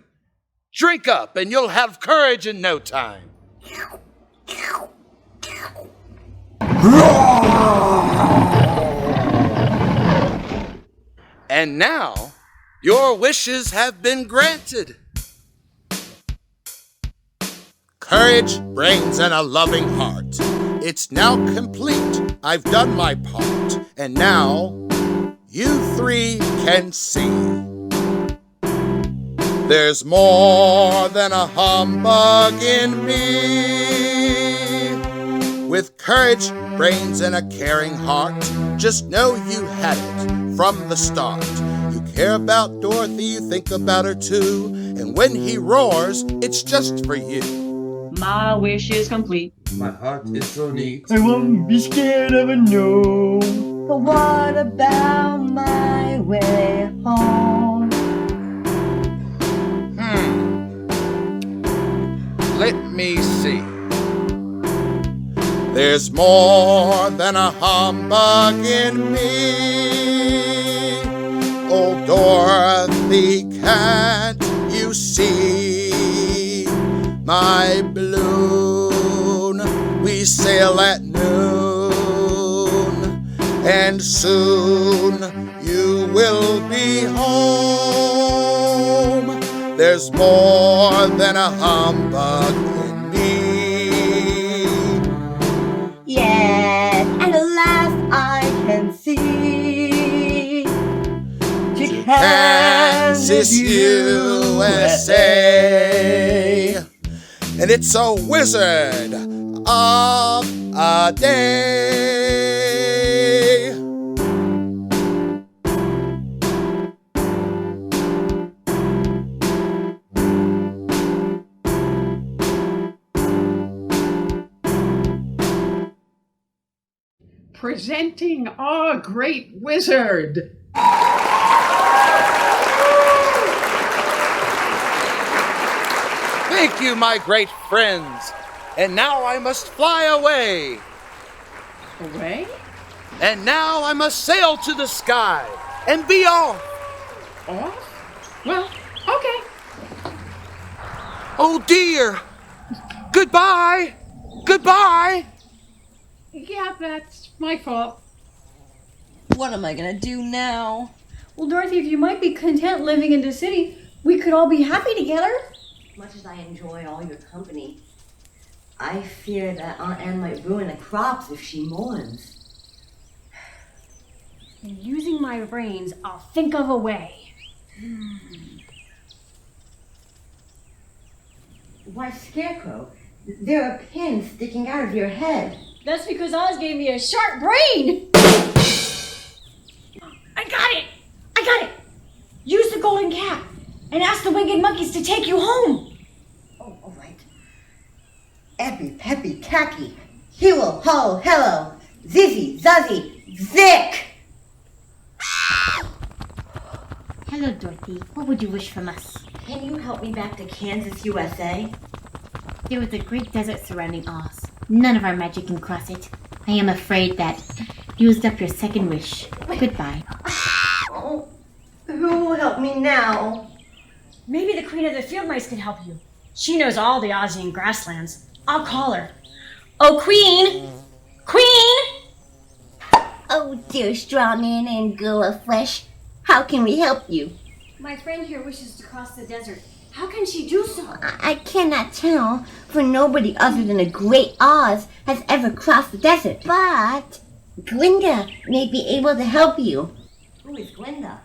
Drink up and you'll have courage in no time. And now, your wishes have been granted. Courage, brains, and a loving heart. It's now complete. I've done my part. And now, you three can see. There's more than a humbug in me. With courage, brains, and a caring heart, just know you had it from the start. You care about Dorothy, you think about her too, and when he roars, it's just for you. My wish is complete. My heart is so neat. I won't be scared of a no. But what about my way home? Let me see. There's more than a humbug in me. Old Dorothy, can't you see? My balloon, we sail at noon, and soon you will be home. There's more than a humbug in me. Yes, and at last I can see to Kansas, USA. And it's a wizard of a day. Presenting our great wizard. Thank you, my great friends. And now I must fly away. Away? And now I must sail to the sky and be off. Off? Well, okay. Oh dear. Goodbye. Goodbye. Yeah, that's my fault. What am I gonna do now? Well, Dorothy, if you might be content living in the city, we could all be happy together. As much as I enjoy all your company, I fear that Aunt Anne might ruin the crops if she mourns. And using my brains, I'll think of a way. Why, Scarecrow, there are pins sticking out of your head. That's because Oz gave me a sharp brain. I got it! I got it! Use the golden cap and ask the winged monkeys to take you home. Oh, all right. Eppy, peppy, tacky, hewel, ho, hello, zizzy, zuzzy, zick! Hello, Dorothy. What would you wish from us? Can you help me back to Kansas, USA? There is a great desert surrounding Oz. None of our magic can cross it. I am afraid that used up your second wish. Goodbye. Oh, who will help me now? Maybe the Queen of the Field Mice can help you. She knows all the Ozian grasslands. I'll call her. Oh, Queen! Queen! Oh, dear straw man and girl of flesh, how can we help you? My friend here wishes to cross the desert. How can she do so? I cannot tell, for nobody other than a great Oz has ever crossed the desert. But Glinda may be able to help you. Who is Glinda?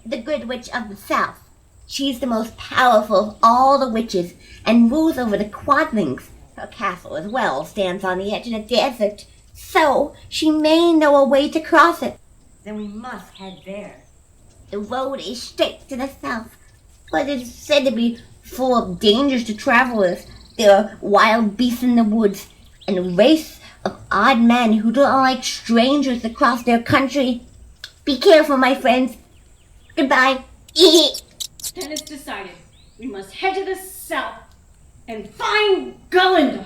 The Good Witch of the South. She's the most powerful of all the witches and rules over the Quadlings. Her castle as well stands on the edge of the desert, so she may know a way to cross it. Then we must head there. The road is straight to the south, but it is said to be full of dangers to travelers. There are wild beasts in the woods, and a race of odd men who don't like strangers across their country. Be careful, my friends. Goodbye. Then it's decided. We must head to the south and find Glinda.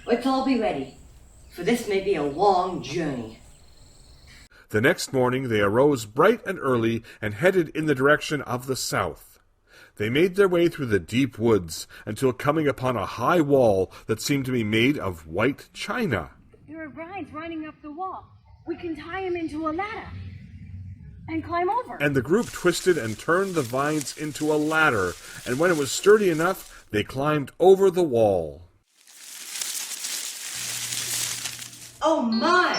Let's all be ready, for this may be a long journey. The next morning they arose bright and early and headed in the direction of the south. They made their way through the deep woods until coming upon a high wall that seemed to be made of white china. There are vines running up the wall. We can tie him into a ladder and climb over. And the group twisted and turned the vines into a ladder, and when it was sturdy enough, they climbed over the wall. Oh my!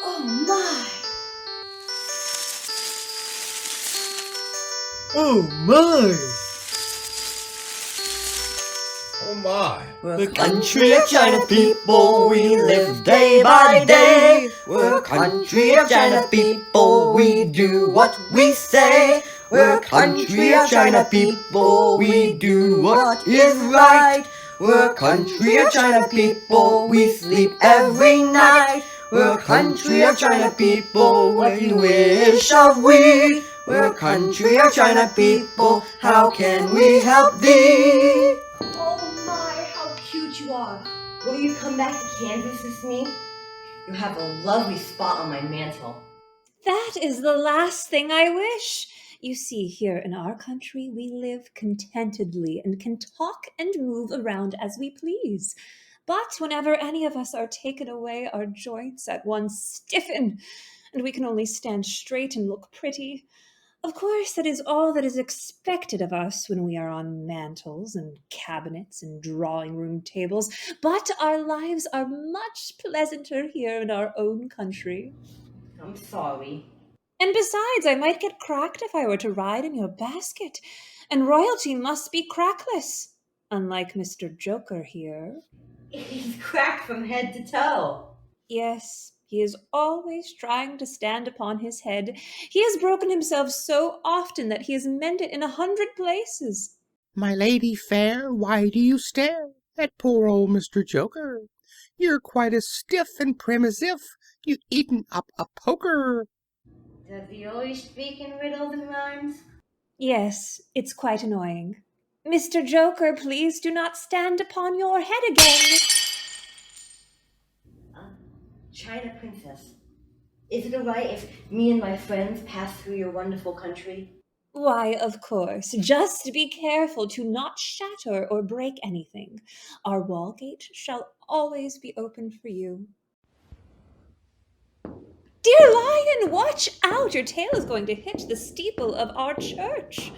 Oh my! Oh my! Oh my! We're a country of China people, we live day by day. We're a country of China people, we do what we say. We're a country of China people, we do what is right. We're a country of China people, we sleep every night. We're a country of China people, what you wish of we. We're a country of China people, how can we help thee? Oh my, how cute you are. Will you come back to Kansas with me? You have a lovely spot on my mantle. That is the last thing I wish. You see, here in our country, we live contentedly and can talk and move around as we please. But whenever any of us are taken away, our joints at once stiffen, and we can only stand straight and look pretty. Of course, that is all that is expected of us when we are on mantels and cabinets and drawing-room tables, but our lives are much pleasanter here in our own country. I'm sorry. And besides, I might get cracked if I were to ride in your basket, and royalty must be crackless, unlike Mr. Joker here. He's cracked from head to toe. Yes, he is always trying to stand upon his head. He has broken himself so often that he has mended it in 100 places. My lady fair, why do you stare at poor old Mr. Joker? You're quite as stiff and prim as if you'd eaten up a poker. Does he always speak in riddles and rhymes? Yes, it's quite annoying. Mr. Joker, please do not stand upon your head again. China Princess, is it alright if me and my friends pass through your wonderful country? Why, of course. Just be careful to not shatter or break anything. Our wall gate shall always be open for you. Dear Lion, watch out! Your tail is going to hit the steeple of our church.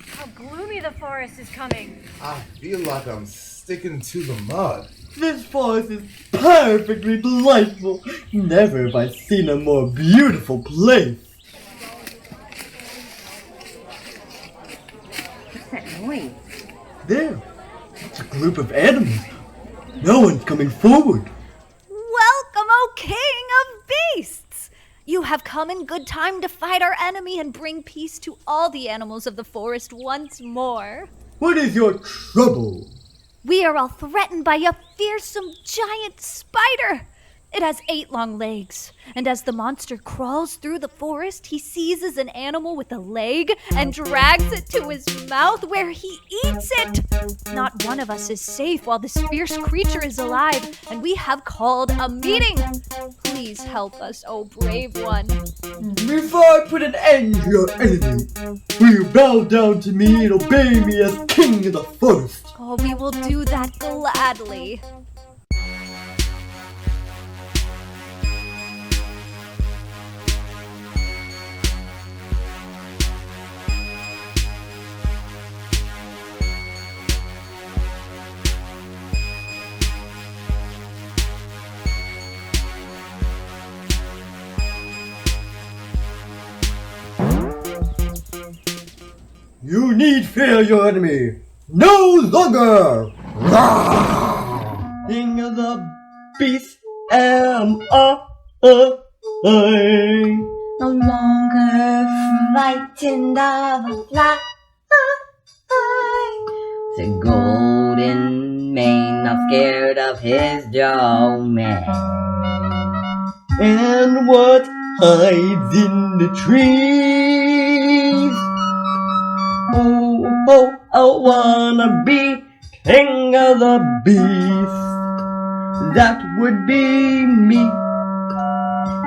How gloomy the forest is coming. I feel like I'm sticking to the mud. This forest is perfectly delightful. Never have I seen a more beautiful place. What's that noise? There, it's a group of animals. No one's coming forward. Welcome, O King of Beasts! You have come in good time to fight our enemy and bring peace to all the animals of the forest once more. What is your trouble? We are all threatened by a fearsome giant spider. It has 8 long legs, and as the monster crawls through the forest, he seizes an animal with a leg and drags it to his mouth where he eats it. Not one of us is safe while this fierce creature is alive, and we have called a meeting. Please help us, oh brave one. Before I put an end to your enemy, will you bow down to me and obey me as king of the forest? Oh, we will do that gladly. You need fear your enemy no longer! King of the beast am I. No longer frightened of a fly. The golden mane, not scared of his domain. And what hides in the trees? Oh, oh, I wanna be king of the beast. That would be me.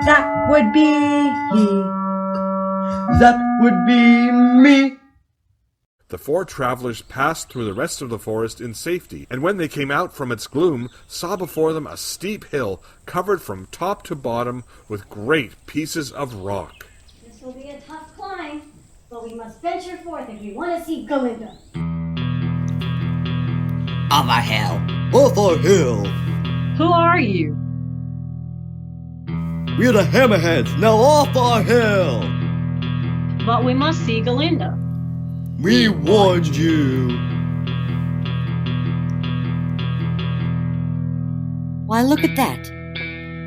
That would be he. That would be me. The four travelers passed through the rest of the forest in safety, and when they came out from its gloom, saw before them a steep hill covered from top to bottom with great pieces of rock. This will be a tough climb, but we must venture forth if we want to see Glinda. Off our hill. Off our hill. Who are you? We're the Hammerheads. Now off our hill. But we must see Glinda. We warned you. Why, look at that.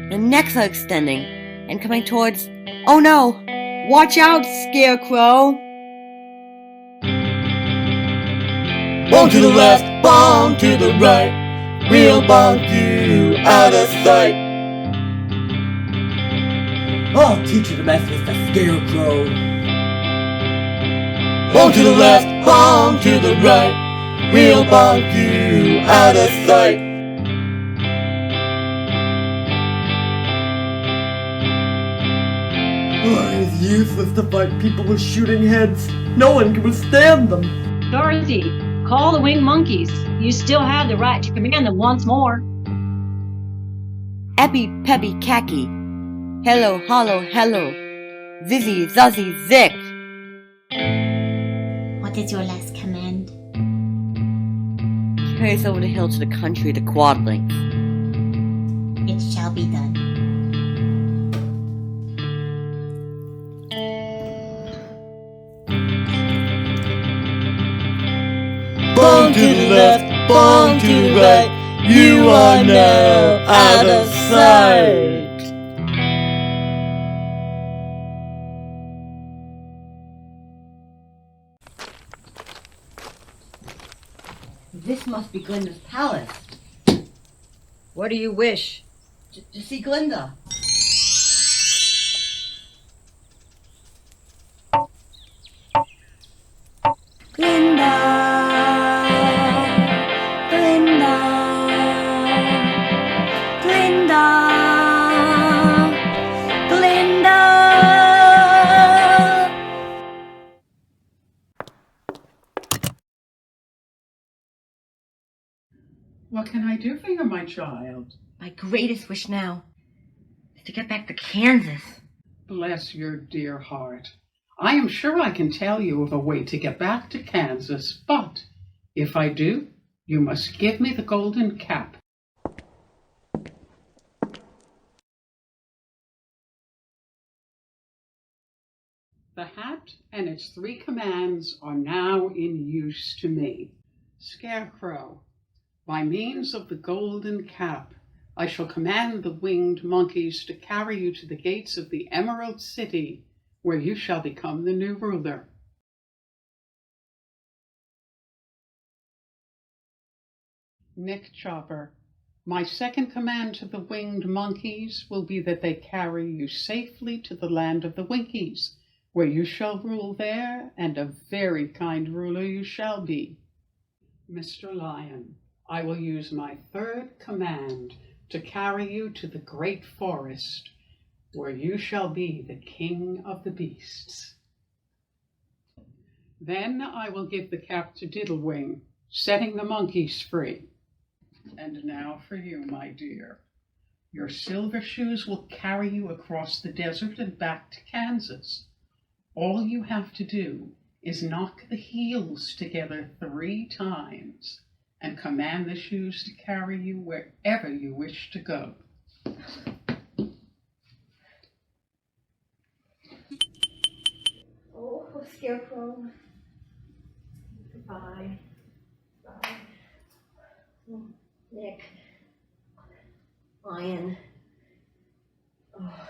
The necks are extending and coming towards... Oh no! Watch out, Scarecrow! Bomb to the left, bomb to the right. We'll bonk you out of sight. I'll teach you to mess with the Scarecrow. Bomb to the left, bomb to the right. We'll bonk you out of sight. Oh, it's useless to fight people with shooting heads. No one can withstand them. Dorothy, call the winged monkeys. You still have the right to command them once more. Eppy, peppy, khaki. Hello, hollow, hello. Zizzy, zuzzy, zick. What is your last command? Carry us over the hill to the country, the quadlings. It shall be done. Bomb to the left, bomb to the right. You are now out of sight. This must be Glinda's palace. What do you wish? To see Glinda. Glinda, Glinda, Glinda, Glinda. What can I do for you, my child? My greatest wish now is to get back to Kansas. Bless your dear heart. I am sure I can tell you of a way to get back to Kansas, but if I do, you must give me the golden cap. The hat and its 3 commands are now in use to me. Scarecrow, by means of the golden cap, I shall command the winged monkeys to carry you to the gates of the Emerald City, where you shall become the new ruler. Nick Chopper, my second command to the winged monkeys will be that they carry you safely to the land of the Winkies, where you shall rule there, and a very kind ruler you shall be. Mr. Lion, I will use my third command to carry you to the great forest, where you shall be the king of the beasts. Then I will give the cap to Diddlewing, setting the monkeys free. And now for you, my dear. Your silver shoes will carry you across the desert and back to Kansas. All you have to do is knock the heels together 3 times and command the shoes to carry you wherever you wish to go. Oh, Scarecrow, Bye. Nick. Lion. Oh.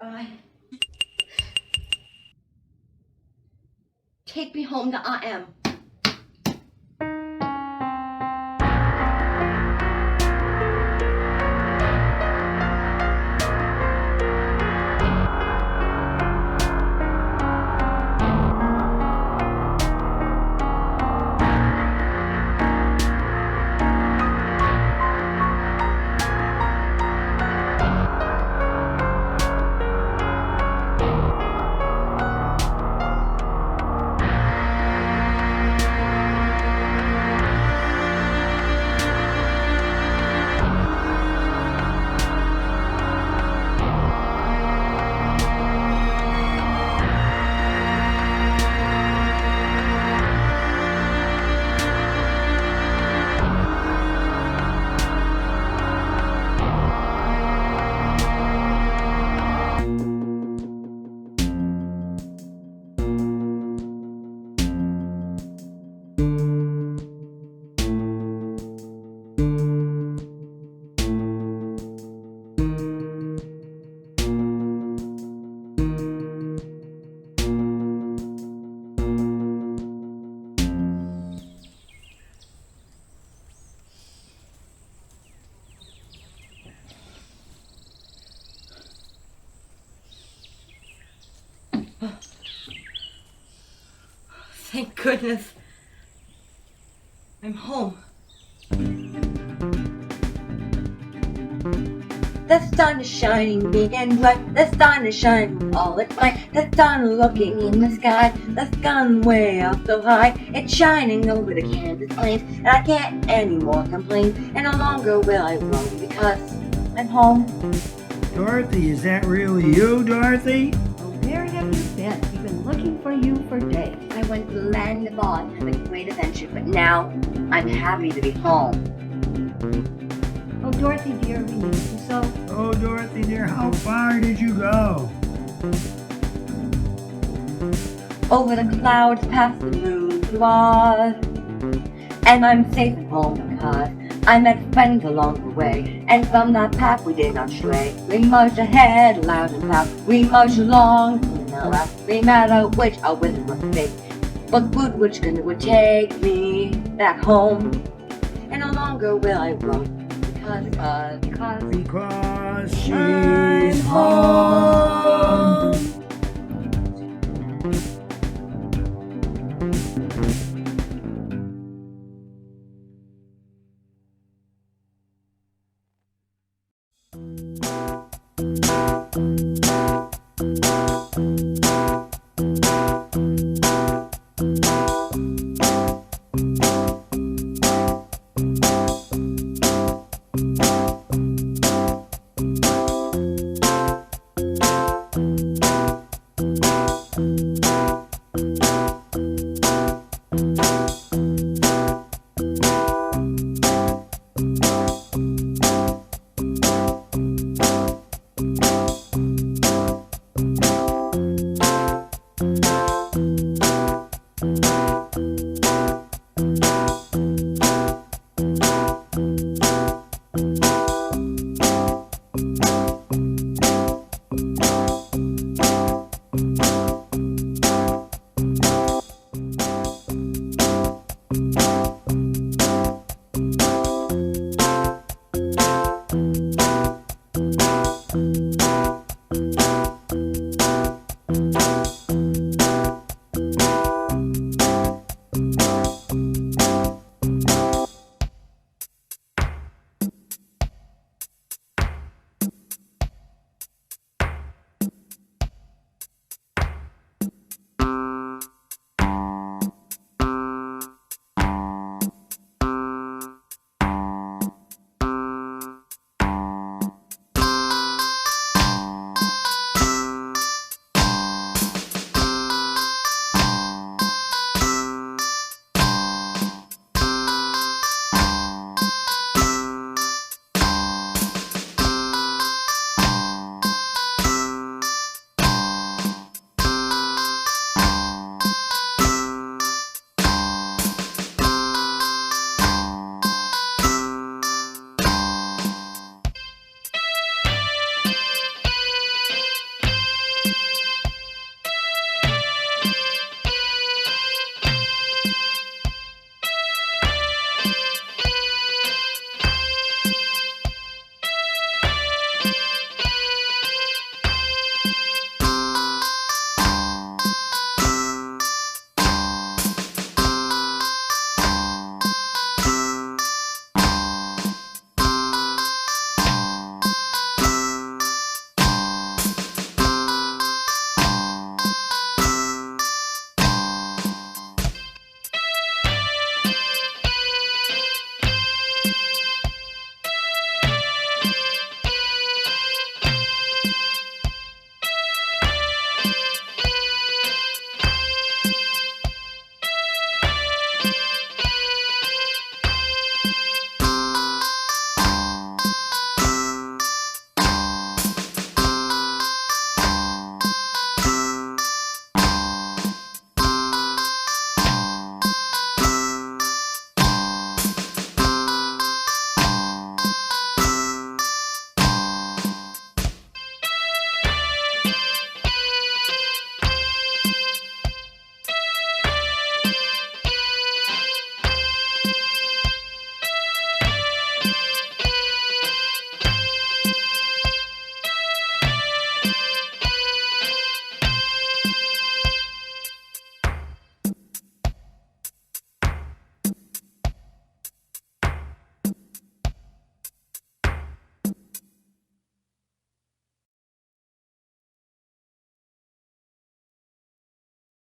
Bye. Take me home to I.M. Thank goodness. I'm home. The sun is shining big and bright. The sun is shining all its might. The sun looking in the sky. The sun way up so high. It's shining over the Kansas plains, and I can't anymore complain. And no longer will I roam because I'm home. Dorothy, is that really you, Dorothy? Where have you been? We've been looking for you for days. I went to the land of Oz and had a great adventure, but now I'm happy to be home. Oh, Dorothy dear, we miss you so. Oh, Dorothy dear, how far did you go? Over the clouds, past the moon to Oz. And I'm safe at home because I met friends along the way, and from that path we did not stray. We marched ahead, loud and proud. We marched along, in our lap. No matter which our wizard was fake, but good which would take me back home. And no longer will I roam because she's home.